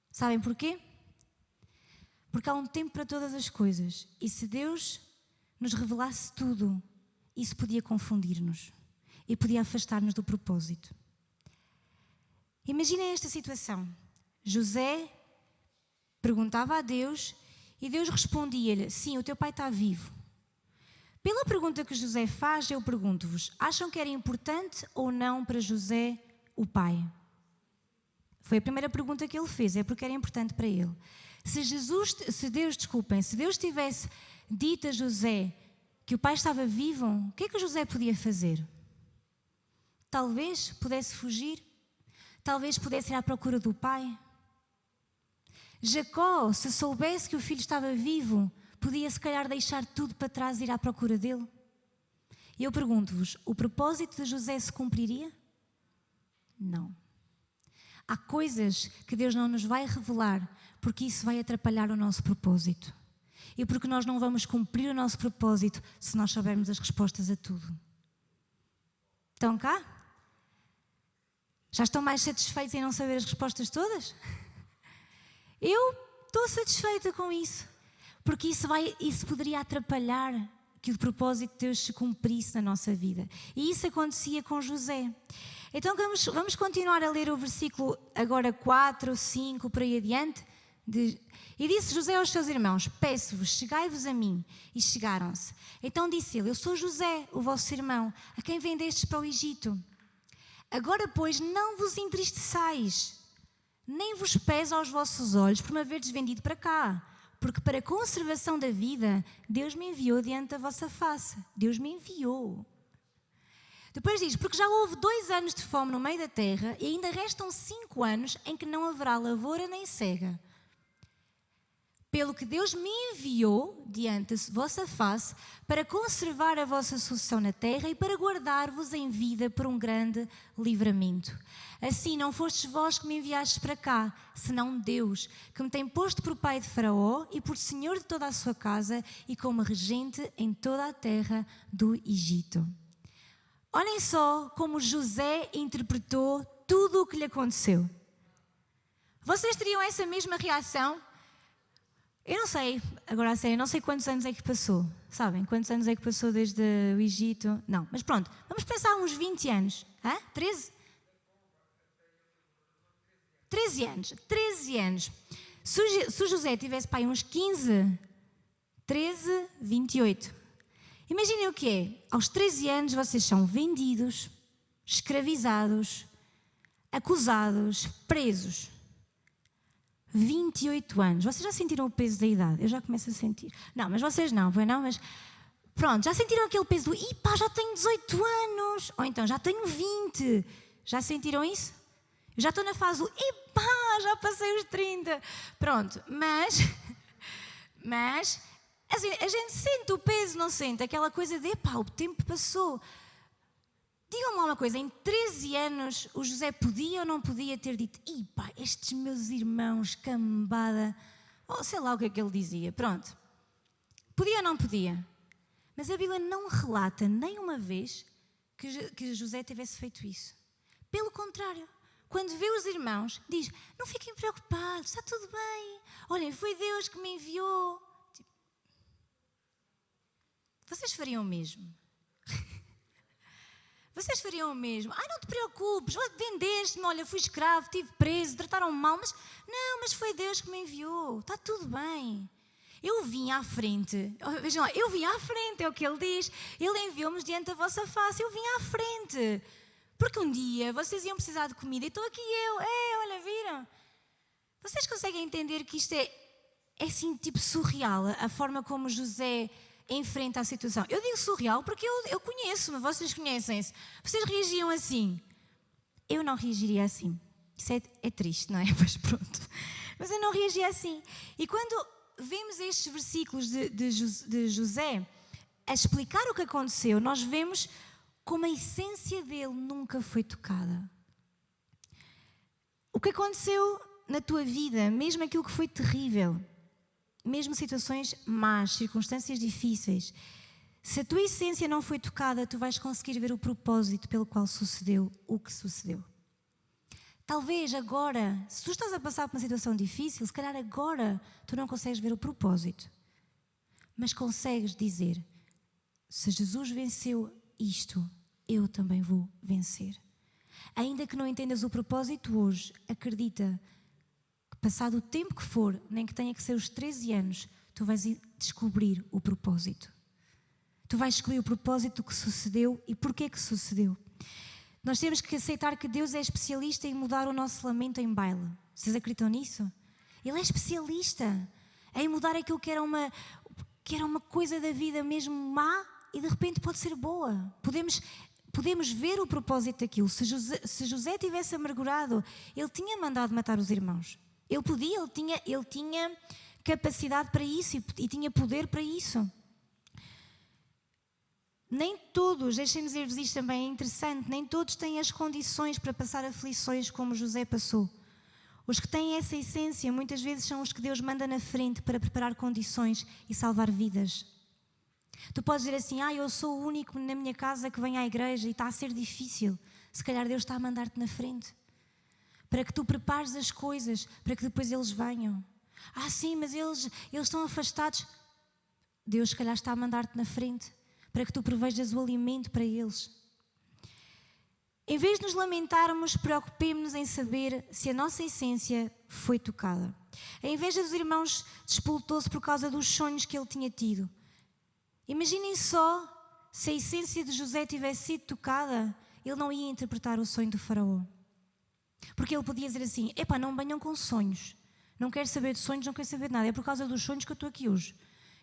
Sabem porquê? Porque há um tempo para todas as coisas. E se Deus nos revelasse tudo, isso podia confundir-nos e podia afastar-nos do propósito. Imaginem esta situação. José perguntava a Deus e Deus respondia-lhe, sim, o teu pai está vivo. Pela pergunta que José faz, eu pergunto-vos, acham que era importante ou não para José o pai? Foi a primeira pergunta que ele fez, é porque era importante para ele. Se Deus tivesse dito a José que o pai estava vivo, o que é que José podia fazer? Talvez pudesse fugir, talvez pudesse ir à procura do pai. Jacó, se soubesse que o filho estava vivo, podia se calhar deixar tudo para trás e ir à procura dele. E eu pergunto-vos, o propósito de José se cumpriria? Não. Há coisas que Deus não nos vai revelar porque isso vai atrapalhar o nosso propósito. E porque nós não vamos cumprir o nosso propósito se nós soubermos as respostas a tudo. Estão cá? Já estão mais satisfeitos em não saber as respostas todas? Eu estou satisfeita com isso. Porque isso poderia atrapalhar que o propósito de Deus se cumprisse na nossa vida. E isso acontecia com José. Então vamos continuar a ler o versículo agora 4, 5, por aí adiante. E disse José aos seus irmãos: peço-vos, chegai-vos a mim. E chegaram-se. Então disse ele: eu sou José, o vosso irmão, a quem vendestes para o Egito. Agora, pois, não vos entristeçais, nem vos pesa aos vossos olhos por me haverdes vendido para cá, porque para a conservação da vida, Deus me enviou diante da vossa face. Deus me enviou. Depois diz: porque já houve 2 anos de fome no meio da terra, e ainda restam 5 anos em que não haverá lavoura nem cega. Pelo que Deus me enviou diante da vossa face para conservar a vossa sucessão na terra e para guardar-vos em vida por um grande livramento. Assim não fostes vós que me enviastes para cá, senão Deus, que me tem posto por pai de Faraó e por senhor de toda a sua casa e como regente em toda a terra do Egito. Olhem só como José interpretou tudo o que lhe aconteceu. Vocês teriam essa mesma reação? Eu não sei, agora a sério, não sei quantos anos é que passou. Sabem, quantos anos é que passou desde o Egito? Não, mas pronto, vamos pensar uns 20 anos. 13? 13 anos. 13 anos. Se o José tivesse pai uns 15, 13, 28. Imaginem o que é. Aos 13 anos vocês são vendidos, escravizados, acusados, presos. 28 anos. Vocês já sentiram o peso da idade? Eu já começo a sentir. Não, mas vocês não, foi não? Mas pronto, já sentiram aquele peso do já tenho 18 anos. Ou então, já tenho 20. Já sentiram isso? Eu já estou na fase do já passei os 30. Pronto, mas assim, a gente sente o peso, não sente? Aquela coisa de o tempo passou. Digam-me uma coisa, em 13 anos o José podia ou não podia ter dito: estes meus irmãos, cambada, ou sei lá o que é que ele dizia, pronto. Podia ou não podia? Mas a Bíblia não relata nem uma vez que José tivesse feito isso. Pelo contrário, quando vê os irmãos, diz: não fiquem preocupados, está tudo bem. Olhem, foi Deus que me enviou. Vocês fariam o mesmo? Vocês fariam o mesmo? Não te preocupes, vendeste-me, olha, fui escravo, estive preso, trataram-me mal, mas foi Deus que me enviou, está tudo bem. Eu vim à frente, vejam lá, eu vim à frente, é o que ele diz, ele enviou-me diante da vossa face, eu vim à frente, porque um dia vocês iam precisar de comida e estou aqui eu, olha, viram? Vocês conseguem entender que isto é assim, tipo surreal, a forma como José enfrenta a situação? Eu digo surreal porque eu conheço-me, vocês conhecem-se. Vocês reagiam assim? Eu não reagiria assim. Isso é triste, não é? Mas pronto. Mas eu não reagia assim. E quando vemos estes versículos de José a explicar o que aconteceu, nós vemos como a essência dele nunca foi tocada. O que aconteceu na tua vida, mesmo aquilo que foi terrível, mesmo situações más, circunstâncias difíceis, se a tua essência não foi tocada, tu vais conseguir ver o propósito pelo qual sucedeu o que sucedeu. Talvez agora, se tu estás a passar por uma situação difícil, se calhar agora tu não consegues ver o propósito. Mas consegues dizer: se Jesus venceu isto, eu também vou vencer. Ainda que não entendas o propósito hoje, acredita que passado o tempo que for, nem que tenha que ser os 13 anos, tu vais descobrir o propósito. Tu vais descobrir o propósito do que sucedeu e porquê que sucedeu. Nós temos que aceitar que Deus é especialista em mudar o nosso lamento em baile. Vocês acreditam nisso? Ele é especialista em mudar aquilo que era uma coisa da vida mesmo má e de repente pode ser boa. Podemos ver o propósito daquilo. Se José tivesse amargurado, ele tinha mandado matar os irmãos. Ele podia, ele tinha capacidade para isso e tinha poder para isso. Nem todos, deixem-nos dizer-vos isto também, é interessante, nem todos têm as condições para passar aflições como José passou. Os que têm essa essência muitas vezes são os que Deus manda na frente para preparar condições e salvar vidas. Tu podes dizer assim: eu sou o único na minha casa que vem à igreja e está a ser difícil. Se calhar Deus está a mandar-te na frente para que tu prepares as coisas, para que depois eles venham. Sim, mas eles estão afastados. Deus se calhar está a mandar-te na frente para que tu prevejas o alimento para eles. Em vez de nos lamentarmos, preocupemos-nos em saber se a nossa essência foi tocada. A inveja dos irmãos despoltou-se por causa dos sonhos que ele tinha tido. Imaginem só se a essência de José tivesse sido tocada, ele não ia interpretar o sonho do faraó. Porque ele podia dizer assim: epá, não venham com sonhos. Não quero saber de sonhos, não quero saber de nada. É por causa dos sonhos que eu estou aqui hoje.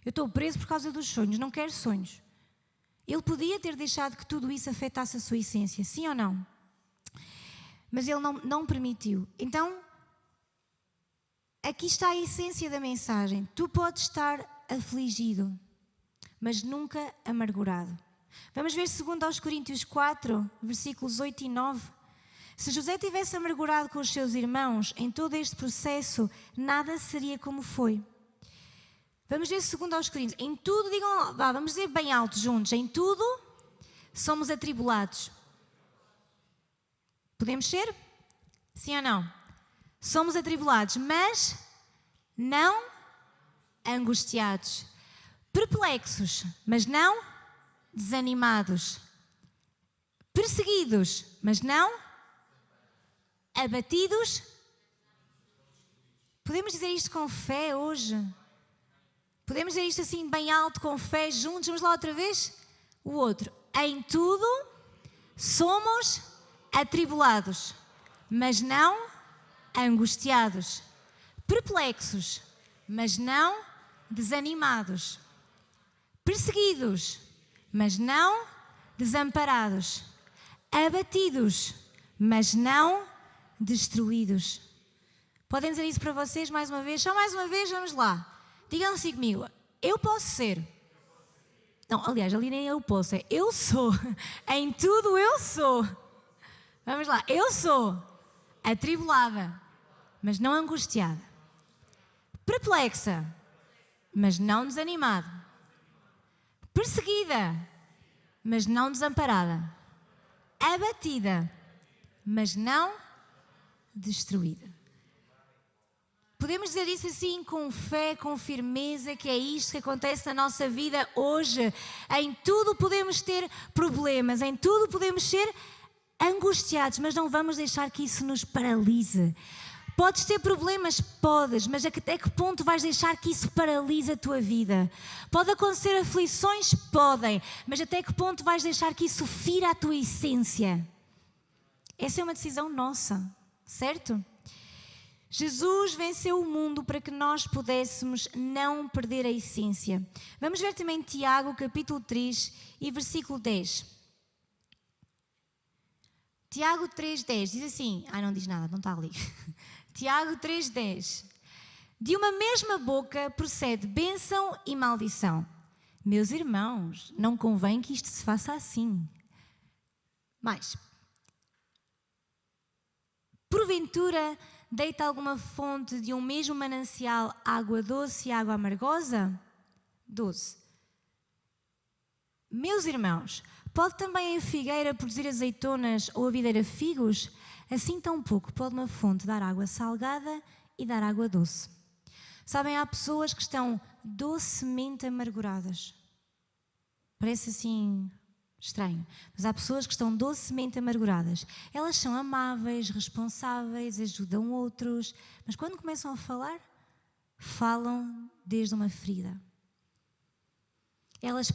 Eu estou preso por causa dos sonhos, não quero sonhos. Ele podia ter deixado que tudo isso afetasse a sua essência, sim ou não? Mas ele não permitiu. Então, aqui está a essência da mensagem. Tu podes estar afligido, mas nunca amargurado. Vamos ver 2 Coríntios 4, versículos 8 e 9. Se José tivesse amargurado com os seus irmãos em todo este processo, nada seria como foi. Vamos ver 2 Coríntios. Em tudo, digam, vamos dizer bem alto juntos. Em tudo, somos atribulados. Podemos ser? Sim ou não? Somos atribulados, mas não angustiados. Perplexos, mas não desanimados. Perseguidos, mas não abatidos. Podemos dizer isto com fé hoje? Podemos dizer isto assim bem alto, com fé, juntos? Vamos lá outra vez? O outro. Em tudo somos atribulados, mas não angustiados. Perplexos, mas não desanimados. Perseguidos, mas não desamparados. Abatidos, mas não destruídos. Podem dizer isso para vocês mais uma vez? Só mais uma vez, vamos lá. Digam assim comigo: eu posso ser. Não, aliás, ali nem eu posso, é eu sou. Em tudo eu sou. Vamos lá, eu sou atribulada, mas não angustiada. Perplexa, mas não desanimada. Perseguida, mas não desamparada. Abatida, mas não destruída. Podemos dizer isso assim com fé, com firmeza, que é isto que acontece na nossa vida hoje. Em tudo podemos ter problemas, em tudo podemos ser angustiados, mas não vamos deixar que isso nos paralise. Podes ter problemas? Podes, mas até que ponto vais deixar que isso paralise a tua vida? Pode acontecer aflições? Podem, mas até que ponto vais deixar que isso fira a tua essência? Essa é uma decisão nossa, certo? Jesus venceu o mundo para que nós pudéssemos não perder a essência. Vamos ver também Tiago, capítulo 3 e versículo 10. Tiago 3,10 diz assim, não diz nada, não está ali. Tiago 3,10. De uma mesma boca procede bênção e maldição. Meus irmãos, não convém que isto se faça assim. Mas, porventura, deita alguma fonte de um mesmo manancial água doce e água amargosa? 12. Meus irmãos, pode também a figueira produzir azeitonas ou a videira figos? Assim tampouco pode uma fonte dar água salgada e dar água doce. Sabem, há pessoas que estão docemente amarguradas. Parece assim estranho, mas há pessoas que estão docemente amarguradas. Elas são amáveis, responsáveis, ajudam outros, mas quando começam a falar, falam desde uma ferida. Elas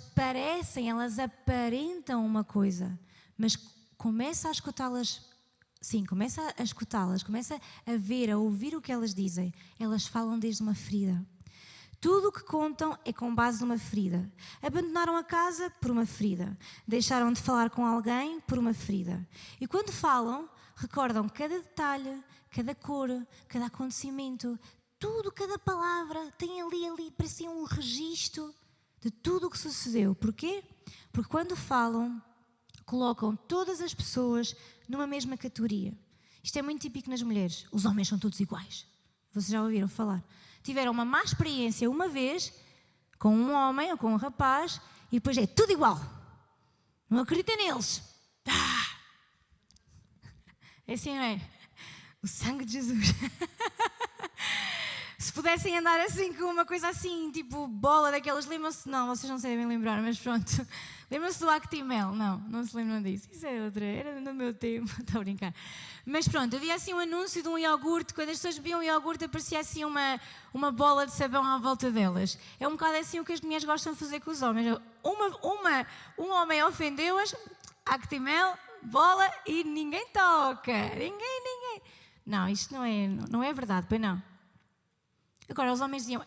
aparentam uma coisa, mas começa a escutá-las, começa a ver, a ouvir o que elas dizem. Elas falam desde uma ferida. Tudo o que contam é com base numa ferida. Abandonaram a casa por uma ferida. Deixaram de falar com alguém por uma ferida. E quando falam, recordam cada detalhe, cada cor, cada acontecimento, tudo, cada palavra, tem ali, parecia um registro de tudo o que sucedeu. Porquê? Porque quando falam, colocam todas as pessoas numa mesma categoria. Isto é muito típico nas mulheres. Os homens são todos iguais. Vocês já ouviram falar? Tiveram uma má experiência uma vez com um homem ou com um rapaz e depois é tudo igual. Não acreditem neles. É assim, não é? O sangue de Jesus. Se pudessem andar assim com uma coisa assim, tipo bola daquelas, lembram-se? Não, vocês não sabem lembrar, mas pronto. Lembram-se do Actimel? Não se lembram disso. Isso é outra, era no meu tempo, estou a brincar. Mas pronto, havia assim um anúncio de um iogurte, quando as pessoas bebiam iogurte aparecia assim uma bola de sabão à volta delas. É um bocado assim o que as mulheres gostam de fazer com os homens. Um homem ofendeu-as, Actimel, bola e ninguém toca. Ninguém. Não, isto não é verdade, pois não. Agora os homens diziam,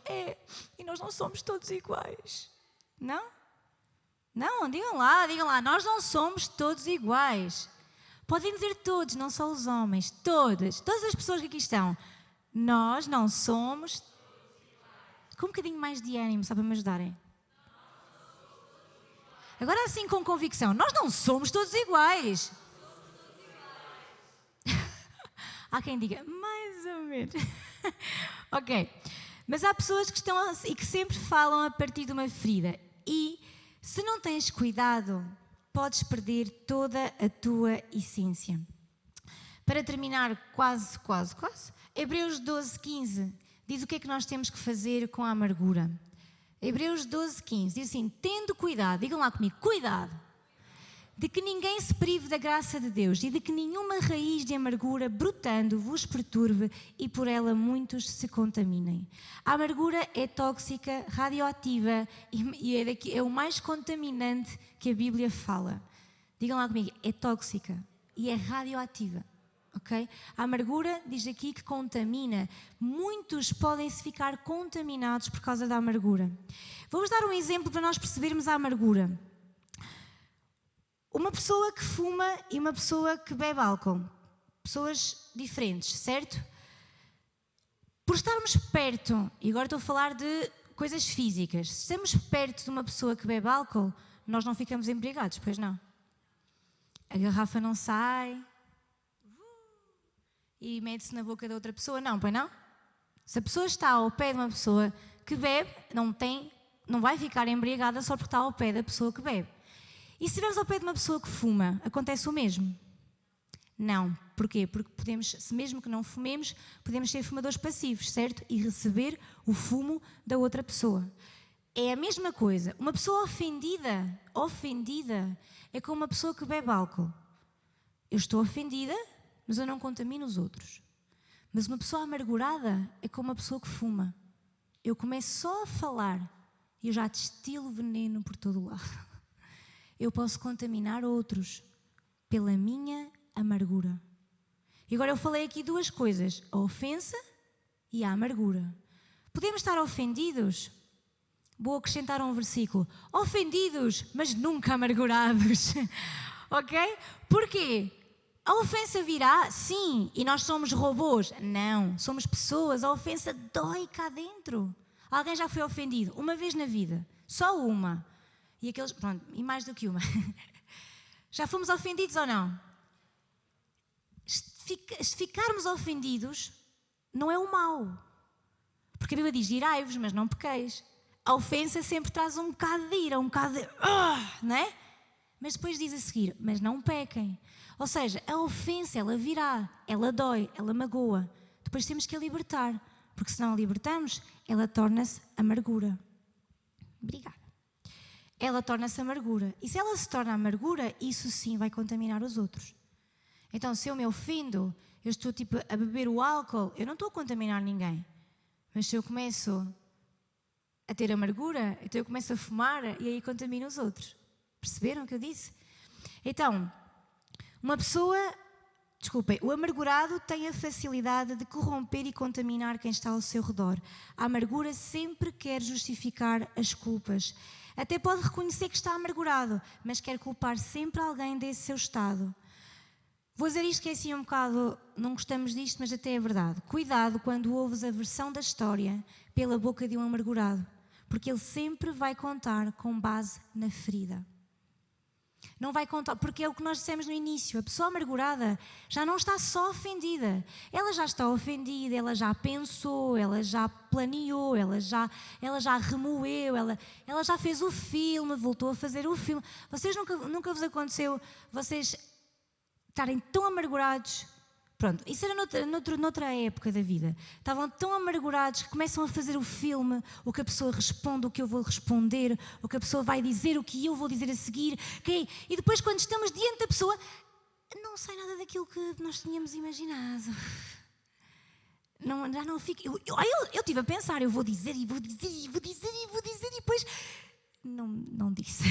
e nós não somos todos iguais. Não? Não, digam lá, nós não somos todos iguais. Podem dizer todos, não só os homens, todas as pessoas que aqui estão. Nós não somos... Com um bocadinho mais de ânimo, só para me ajudarem. Agora assim com convicção, nós não somos todos iguais. Há quem diga, mais ou menos. Ok, mas há pessoas que estão e que sempre falam a partir de uma ferida. E se não tens cuidado, podes perder toda a tua essência. Para terminar, quase, Hebreus 12:15 diz o que é que nós temos que fazer com a amargura. Hebreus 12:15 diz assim, tendo cuidado, digam lá comigo, cuidado, de que ninguém se prive da graça de Deus e de que nenhuma raiz de amargura brotando vos perturbe e por ela muitos se contaminem. A amargura é tóxica, radioativa e é o mais contaminante que a Bíblia fala. Digam lá comigo, é tóxica e é radioativa. Okay? A amargura diz aqui que contamina. Muitos podem se ficar contaminados por causa da amargura. Vou-vos dar um exemplo para nós percebermos a amargura. Uma pessoa que fuma e uma pessoa que bebe álcool. Pessoas diferentes, certo? Por estarmos perto, e agora estou a falar de coisas físicas, se estamos perto de uma pessoa que bebe álcool, nós não ficamos embriagados, pois não? A garrafa não sai e mete-se na boca da outra pessoa, não, pois não? Se a pessoa está ao pé de uma pessoa que bebe, não vai ficar embriagada só porque está ao pé da pessoa que bebe. E se estivermos ao pé de uma pessoa que fuma, acontece o mesmo? Não. Porquê? Porque mesmo que não fumemos, podemos ser fumadores passivos, certo? E receber o fumo da outra pessoa. É a mesma coisa. Uma pessoa ofendida é como uma pessoa que bebe álcool. Eu estou ofendida, mas eu não contamino os outros. Mas uma pessoa amargurada é como uma pessoa que fuma. Eu começo só a falar e eu já destilo veneno por todo o lado. Eu posso contaminar outros pela minha amargura. E agora eu falei aqui duas coisas, a ofensa e a amargura. Podemos estar ofendidos? Vou acrescentar um versículo. Ofendidos, mas nunca amargurados. Ok? Porquê? A ofensa virá? Sim. E nós somos robôs? Não. Somos pessoas. A ofensa dói cá dentro. Alguém já foi ofendido? Uma vez na vida. Só uma. E mais do que uma. Já fomos ofendidos ou não? Se ficarmos ofendidos, não é o mal. Porque a Bíblia diz, irai-vos, mas não pequeis. A ofensa sempre traz um bocado de ira, um bocado de... não é? Mas depois diz a seguir, mas não pequem. Ou seja, a ofensa, ela virá, ela dói, ela magoa. Depois temos que a libertar. Porque se não a libertamos, ela torna-se amargura. Obrigada. Ela torna-se amargura. E se ela se torna amargura, isso sim vai contaminar os outros. Então, se eu me ofendo, eu estou a beber o álcool, eu não estou a contaminar ninguém. Mas se eu começo a ter amargura, então eu começo a fumar e aí contamino os outros. Perceberam o que eu disse? Então, o amargurado tem a facilidade de corromper e contaminar quem está ao seu redor. A amargura sempre quer justificar as culpas. Até pode reconhecer que está amargurado, mas quer culpar sempre alguém desse seu estado. Vou dizer isto que é assim um bocado, não gostamos disto, mas até é verdade. Cuidado quando ouves a versão da história pela boca de um amargurado, porque ele sempre vai contar com base na ferida. Não vai contar, porque é o que nós dissemos no início, a pessoa amargurada já não está só ofendida, ela já está ofendida, ela já pensou, ela já planeou, ela já remoeu, ela já fez o filme, voltou a fazer o filme. Vocês nunca vos aconteceu, vocês estarem tão amargurados Pronto, isso era noutra época da vida. Estavam tão amargurados que começam a fazer o filme, o que a pessoa responde, o que eu vou responder, o que a pessoa vai dizer, o que eu vou dizer a seguir. Okay? E depois, quando estamos diante da pessoa, não sai nada daquilo que nós tínhamos imaginado. Já não fica. Eu estive a pensar, eu vou dizer e depois não disse.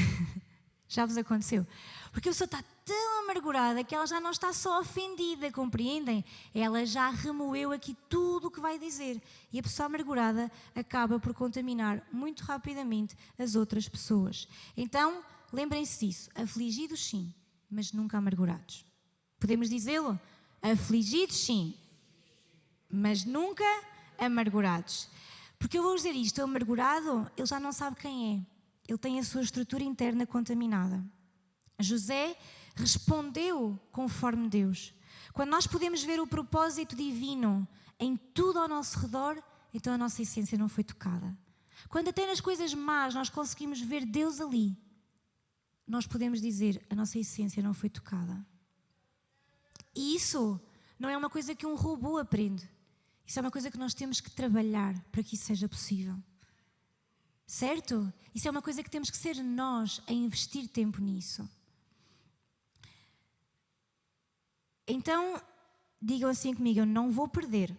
Já vos aconteceu? Porque a pessoa está tão amargurada que ela já não está só ofendida, compreendem? Ela já remoeu aqui tudo o que vai dizer. E a pessoa amargurada acaba por contaminar muito rapidamente as outras pessoas. Então, lembrem-se disso. Afligidos, sim, mas nunca amargurados. Podemos dizê-lo? Afligidos, sim, mas nunca amargurados. Porque eu vou dizer isto, o amargurado, ele já não sabe quem é. Ele tem a sua estrutura interna contaminada. José respondeu conforme Deus. Quando nós podemos ver o propósito divino em tudo ao nosso redor, então a nossa essência não foi tocada. Quando até nas coisas más nós conseguimos ver Deus ali, nós podemos dizer, a nossa essência não foi tocada. E isso não é uma coisa que um robô aprende. Isso é uma coisa que nós temos que trabalhar para que isso seja possível. Certo? Isso é uma coisa que temos que ser nós a investir tempo nisso. Então, digam assim comigo, eu não vou perder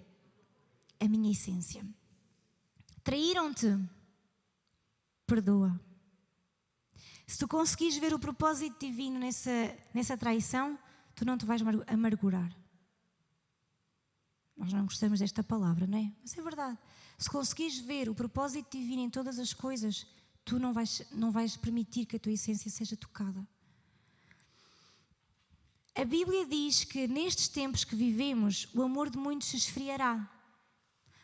a minha essência. Traíram-te? Perdoa. Se tu conseguires ver o propósito divino nessa traição, tu não te vais amargurar. Nós não gostamos desta palavra, não é? Mas é verdade. Se conseguires ver o propósito divino em todas as coisas, tu não vais permitir que a tua essência seja tocada. A Bíblia diz que nestes tempos que vivemos, o amor de muitos se esfriará.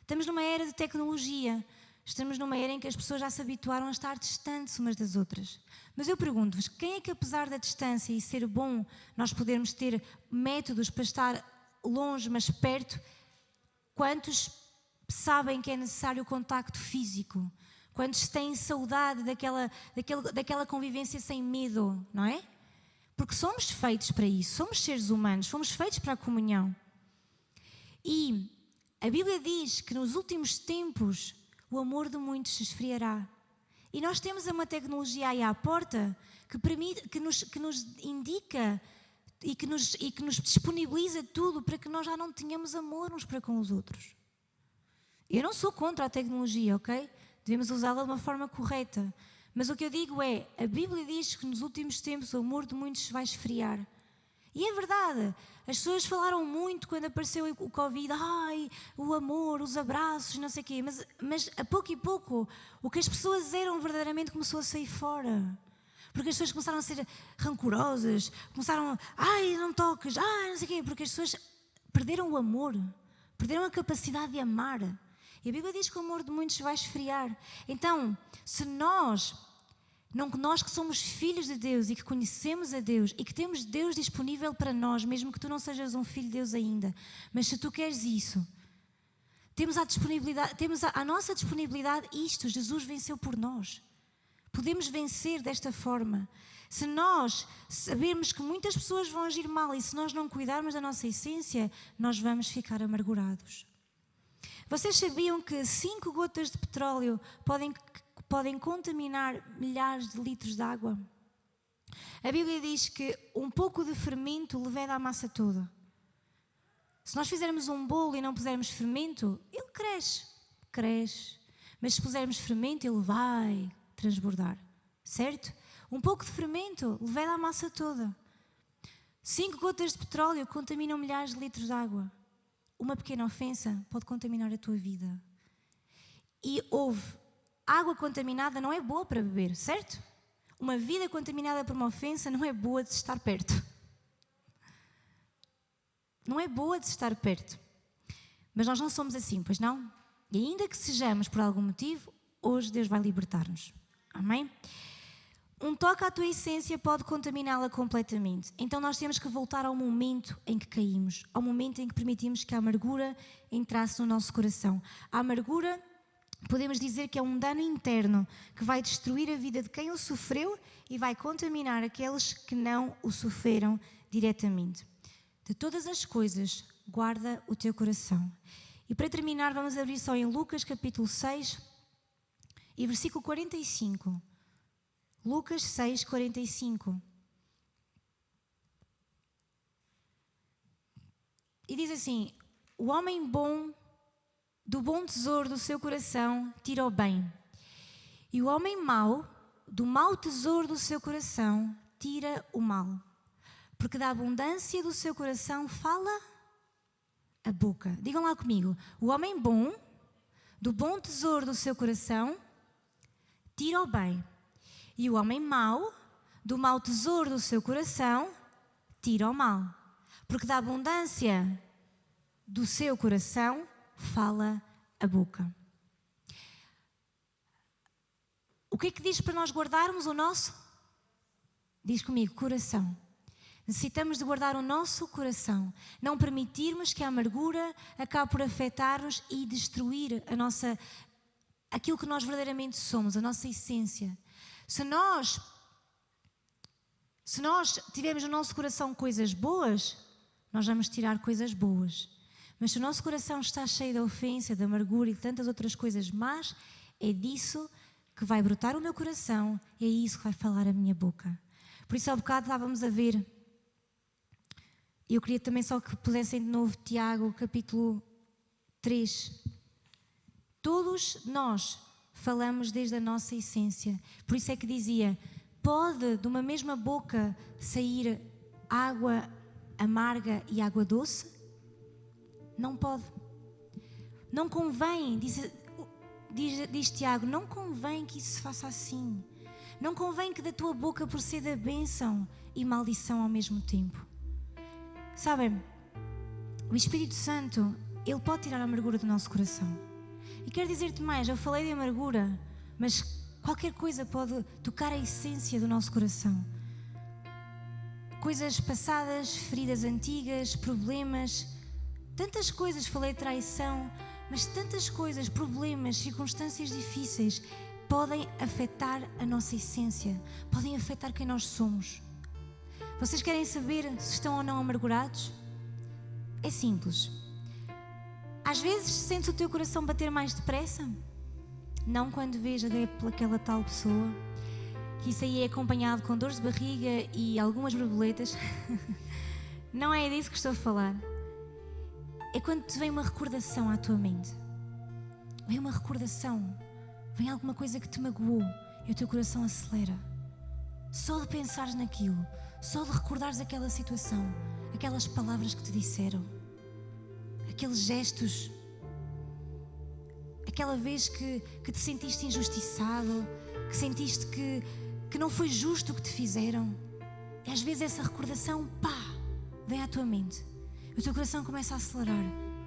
Estamos numa era de tecnologia. Estamos numa era em que as pessoas já se habituaram a estar distantes umas das outras. Mas eu pergunto-vos, quem é que apesar da distância e ser bom, nós podermos ter métodos para estar longe, mas perto, quantos sabem que é necessário o contacto físico? Quantos têm saudade daquela convivência sem medo, não é? Porque somos feitos para isso, somos seres humanos, fomos feitos para a comunhão. E a Bíblia diz que nos últimos tempos o amor de muitos se esfriará. E nós temos uma tecnologia aí à porta que permite, que nos indica e que nos disponibiliza tudo para que nós já não tenhamos amor uns para com os outros. Eu não sou contra a tecnologia, ok? Devemos usá-la de uma forma correta. Mas o que eu digo é, a Bíblia diz que nos últimos tempos o amor de muitos se vai esfriar. E é verdade, as pessoas falaram muito quando apareceu o Covid, o amor, os abraços, não sei o quê, mas a pouco e pouco o que as pessoas eram verdadeiramente começou a sair fora. Porque as pessoas começaram a ser rancorosas, começaram, não toques, não sei o quê, porque as pessoas perderam o amor, perderam a capacidade de amar. E a Bíblia diz que o amor de muitos vai esfriar. Então, se nós que somos filhos de Deus e que conhecemos a Deus e que temos Deus disponível para nós, mesmo que tu não sejas um filho de Deus ainda, mas se tu queres isso, temos à nossa disponibilidade isto, Jesus venceu por nós. Podemos vencer desta forma. Se nós sabermos que muitas pessoas vão agir mal e se nós não cuidarmos da nossa essência, nós vamos ficar amargurados. Vocês sabiam que 5 gotas de petróleo podem contaminar milhares de litros de água? A Bíblia diz que um pouco de fermento leveda a massa toda. Se nós fizermos um bolo e não pusermos fermento, ele cresce. Mas se pusermos fermento, ele vai transbordar, certo? Um pouco de fermento leveda a massa toda. 5 gotas de petróleo contaminam milhares de litros de água. Uma pequena ofensa pode contaminar a tua vida. E água contaminada não é boa para beber, certo? Uma vida contaminada por uma ofensa não é boa de se estar perto. Não é boa de se estar perto. Mas nós não somos assim, pois não? E ainda que sejamos por algum motivo, hoje Deus vai libertar-nos. Amém? Um toque à tua essência pode contaminá-la completamente. Então nós temos que voltar ao momento em que caímos, ao momento em que permitimos que a amargura entrasse no nosso coração. A amargura, podemos dizer que é um dano interno que vai destruir a vida de quem o sofreu e vai contaminar aqueles que não o sofreram diretamente. De todas as coisas, guarda o teu coração. E para terminar, vamos abrir só em Lucas capítulo 6 e versículo 45. Lucas 6, 45. E diz assim: o homem bom, do bom tesouro do seu coração, tira o bem. E o homem mau, do mau tesouro do seu coração, tira o mal. Porque da abundância do seu coração fala a boca. Digam lá comigo. O homem bom, do bom tesouro do seu coração, tira o bem. E o homem mau, do mau tesouro do seu coração, tira o mal. Porque da abundância do seu coração fala a boca. O que é que diz para nós guardarmos o nosso? Diz comigo, coração. Necessitamos de guardar o nosso coração, não permitirmos que a amargura acabe por afetar-nos e destruir aquilo que nós verdadeiramente somos, a nossa essência. Se nós tivermos no nosso coração coisas boas, nós vamos tirar coisas boas. Mas se o nosso coração está cheio de ofensa, de amargura e de tantas outras coisas más, é disso que vai brotar o meu coração e é isso que vai falar a minha boca. Por isso, há bocado estávamos a ver. Eu queria também só que pusessem de novo Tiago, capítulo 3. Todos nós falamos desde a nossa essência. Por isso é que dizia, pode de uma mesma boca sair água amarga e água doce? Não pode. Não convém, diz Tiago, não convém que isso se faça assim. Não convém que da tua boca proceda bênção e maldição ao mesmo tempo. Sabem, o Espírito Santo, Ele pode tirar a amargura do nosso coração. E quero dizer-te mais, eu falei de amargura, mas qualquer coisa pode tocar a essência do nosso coração. Coisas passadas, feridas antigas, problemas, tantas coisas, falei de traição, mas tantas coisas, problemas, circunstâncias difíceis podem afetar a nossa essência, podem afetar quem nós somos. Vocês querem saber se estão ou não amargurados? É simples. Às vezes sentes o teu coração bater mais depressa? Não quando vês aquela tal pessoa, que isso aí é acompanhado com dores de barriga e algumas borboletas. Não é disso que estou a falar. É quando te vem uma recordação à tua mente. Vem uma recordação, vem alguma coisa que te magoou e o teu coração acelera. Só de pensares naquilo, só de recordares aquela situação, aquelas palavras que te disseram, aqueles gestos, aquela vez que te sentiste injustiçado, que sentiste que não foi justo o que te fizeram. E às vezes essa recordação, vem à tua mente. O teu coração começa a acelerar.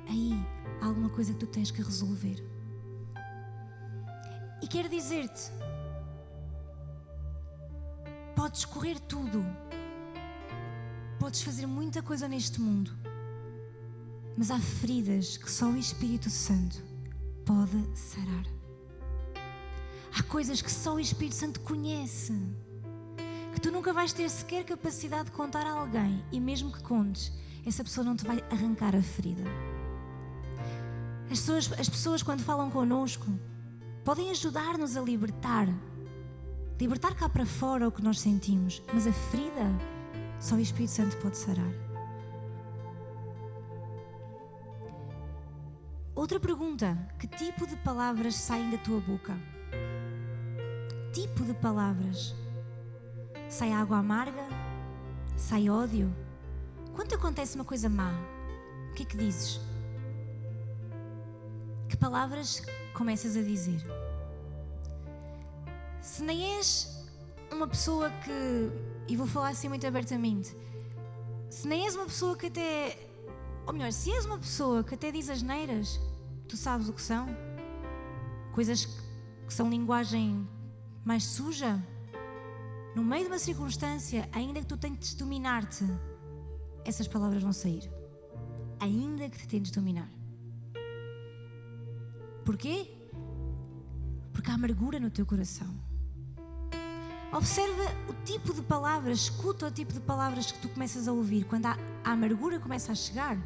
Aí há alguma coisa que tu tens que resolver. E quero dizer-te, podes correr tudo, podes fazer muita coisa neste mundo, mas há feridas que só o Espírito Santo pode sarar. Há coisas que só o Espírito Santo conhece, que tu nunca vais ter sequer capacidade de contar a alguém, e mesmo que contes, essa pessoa não te vai arrancar a ferida. As pessoas quando falam connosco podem ajudar-nos a libertar cá para fora o que nós sentimos, mas a ferida só o Espírito Santo pode sarar. Outra pergunta: que tipo de palavras saem da tua boca? Tipo de palavras? Sai água amarga? Sai ódio? Quando acontece uma coisa má, o que é que dizes? Que palavras começas a dizer? Se nem és uma pessoa que, e vou falar assim muito abertamente, se nem és uma pessoa que até, ou melhor, se és uma pessoa que até diz asneiras, tu sabes o que são? Coisas que são linguagem mais suja, no meio de uma circunstância, ainda que tu tentes dominar-te, essas palavras vão sair. Ainda que te tentes dominar. Porquê? Porque há amargura no teu coração. Observa o tipo de palavras, escuta o tipo de palavras que tu começas a ouvir. Quando a amargura começa a chegar,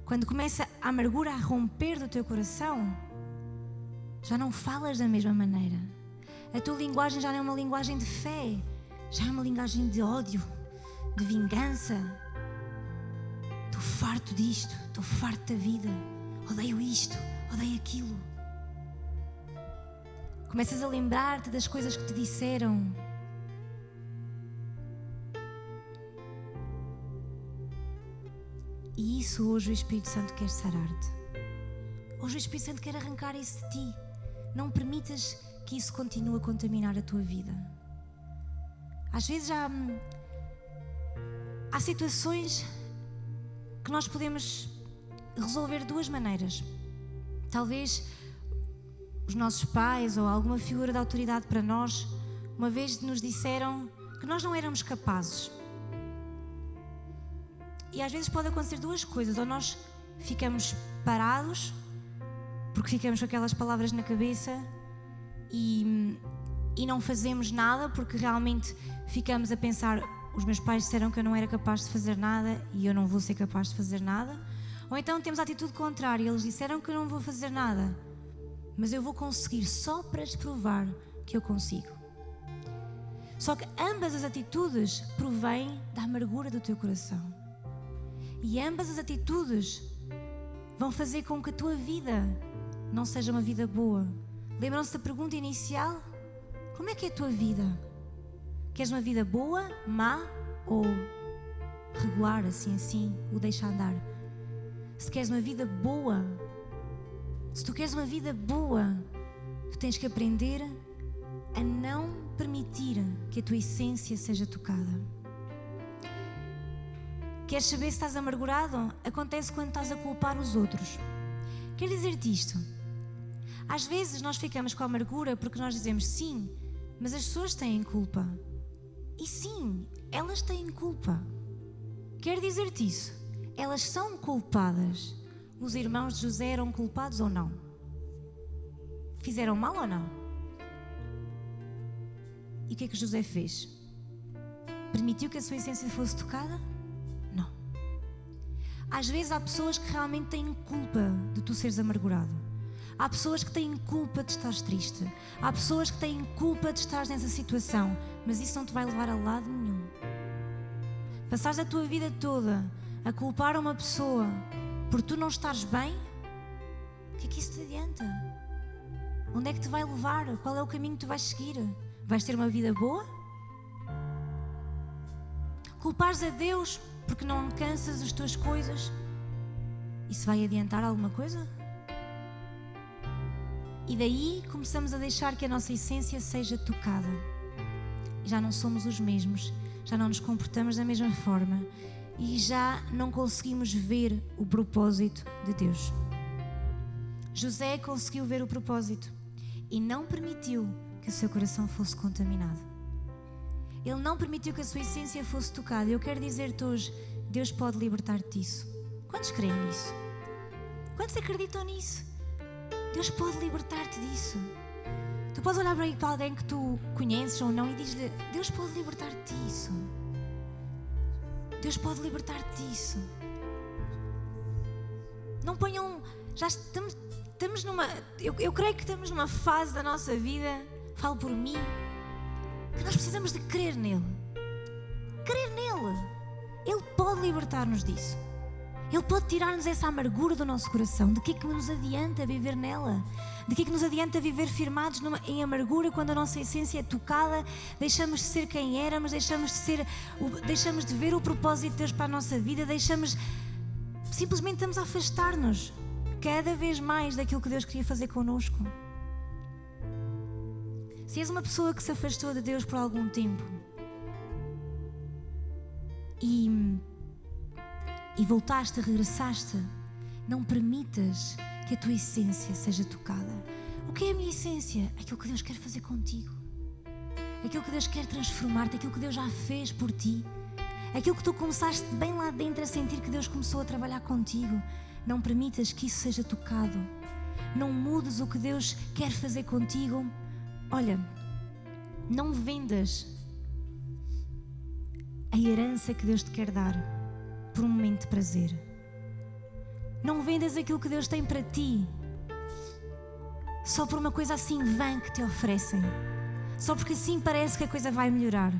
quando começa a amargura a romper do teu coração, já não falas da mesma maneira. A tua linguagem já não é uma linguagem de fé, já é uma linguagem de ódio, de vingança. Estou farto disto, estou farto da vida, odeio isto, odeio aquilo. Começas a lembrar-te das coisas que te disseram. E isso hoje o Espírito Santo quer sarar-te. Hoje o Espírito Santo quer arrancar isso de ti. Não permitas que isso continue a contaminar a tua vida. Às vezes há situações que nós podemos resolver de duas maneiras. Talvez os nossos pais ou alguma figura de autoridade para nós uma vez nos disseram que nós não éramos capazes. E às vezes pode acontecer duas coisas: ou nós ficamos parados porque ficamos com aquelas palavras na cabeça e não fazemos nada porque realmente ficamos a pensar: os meus pais disseram que eu não era capaz de fazer nada e eu não vou ser capaz de fazer nada. Ou então temos a atitude contrária: eles disseram que eu não vou fazer nada, mas eu vou conseguir só para te provar que eu consigo. Só que ambas as atitudes provêm da amargura do teu coração. E ambas as atitudes vão fazer com que a tua vida não seja uma vida boa. Lembram-se da pergunta inicial? Como é que é a tua vida? Queres uma vida boa, má ou regular, assim, o deixa andar? Se queres uma vida boa, se tu queres uma vida boa, tu tens que aprender a não permitir que a tua essência seja tocada. Queres saber se estás amargurado? Acontece quando estás a culpar os outros. Quer dizer-te isto? Às vezes nós ficamos com a amargura porque nós dizemos sim, mas as pessoas têm culpa. E sim, elas têm culpa. Quer dizer-te isso? Elas são culpadas. Os irmãos de José eram culpados ou não? Fizeram mal ou não? E o que é que José fez? Permitiu que a sua essência fosse tocada? Não. Às vezes há pessoas que realmente têm culpa de tu seres amargurado. Há pessoas que têm culpa de estares triste. Há pessoas que têm culpa de estares nessa situação. Mas isso não te vai levar a lado nenhum. Passares a tua vida toda a culpar uma pessoa por tu não estares bem, o que é que isso te adianta? Onde é que te vai levar? Qual é o caminho que tu vais seguir? Vais ter uma vida boa? Culpares a Deus porque não alcanças as tuas coisas, isso vai adiantar alguma coisa? E daí começamos a deixar que a nossa essência seja tocada. Já não somos os mesmos, já não nos comportamos da mesma forma e já não conseguimos ver o propósito de Deus. José conseguiu ver o propósito e não permitiu que o seu coração fosse contaminado. Ele não permitiu que a sua essência fosse tocada. Eu quero dizer-te hoje, Deus pode libertar-te disso. Quantos creem nisso? Quantos acreditam nisso? Deus pode libertar-te disso. Tu podes olhar para alguém que tu conheces ou não e diz-lhe: Deus pode libertar-te disso. Deus pode libertar-te disso. Não ponham... Já estamos numa... Eu creio que estamos numa fase da nossa vida, falo por mim, que nós precisamos de crer nele. Crer nele. Ele pode libertar-nos disso. Ele pode tirar-nos essa amargura do nosso coração. De que é que nos adianta viver nela? De que é que nos adianta viver firmados em amargura quando a nossa essência é tocada? Deixamos de ser quem éramos, deixamos de ver o propósito de Deus para a nossa vida, simplesmente estamos a afastar-nos cada vez mais daquilo que Deus queria fazer connosco. Se és uma pessoa que se afastou de Deus por algum tempo e voltaste, regressaste, não permitas que a tua essência seja tocada. O que é a minha essência? Aquilo que Deus quer fazer contigo, aquilo que Deus quer transformar-te, aquilo que Deus já fez por ti, aquilo que tu começaste bem lá dentro a sentir que Deus começou a trabalhar contigo. Não permitas que isso seja tocado. Não mudes o que Deus quer fazer contigo. Olha, não vendas a herança que Deus te quer dar por um momento de prazer. Não vendas aquilo que Deus tem para ti só por uma coisa assim vã que te oferecem, só porque assim parece que a coisa vai melhorar.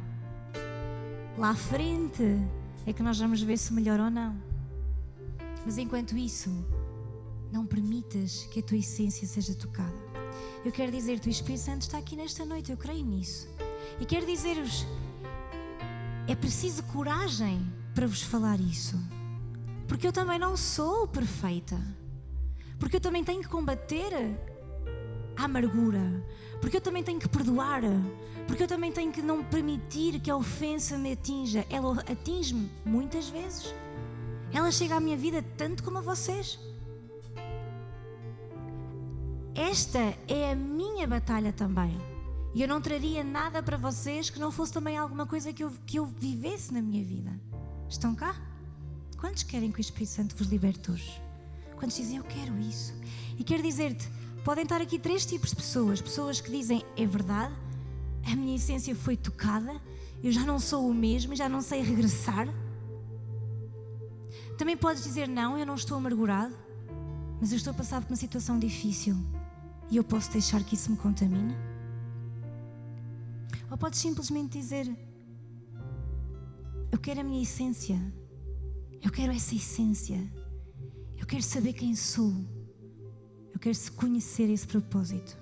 Lá à frente é que nós vamos ver se melhora ou não. Mas enquanto isso, não permitas que a tua essência seja tocada. Eu quero dizer-te, o Espírito Santo está aqui nesta noite, eu creio nisso. E quero dizer-vos, é preciso coragem para vos falar isso. Porque eu também não sou perfeita. Porque eu também tenho que combater a amargura. Porque eu também tenho que perdoar. Porque eu também tenho que não permitir que a ofensa me atinja. Ela atinge-me muitas vezes. Ela chega à minha vida tanto como a vocês. Esta é a minha batalha também. E eu não traria nada para vocês que não fosse também alguma coisa que eu vivesse na minha vida. Estão cá? Quantos querem que o Espírito Santo vos liberte hoje? Quantos dizem, eu quero isso? E quero dizer-te, podem estar aqui 3 tipos de pessoas. Pessoas que dizem, é verdade, a minha essência foi tocada, eu já não sou o mesmo, já não sei regressar. Também podes dizer, não, eu não estou amargurado, mas eu estou a passar por uma situação difícil e eu posso deixar que isso me contamine. Ou podes simplesmente dizer, eu quero a minha essência, eu quero essa essência, eu quero saber quem sou, eu quero conhecer esse propósito.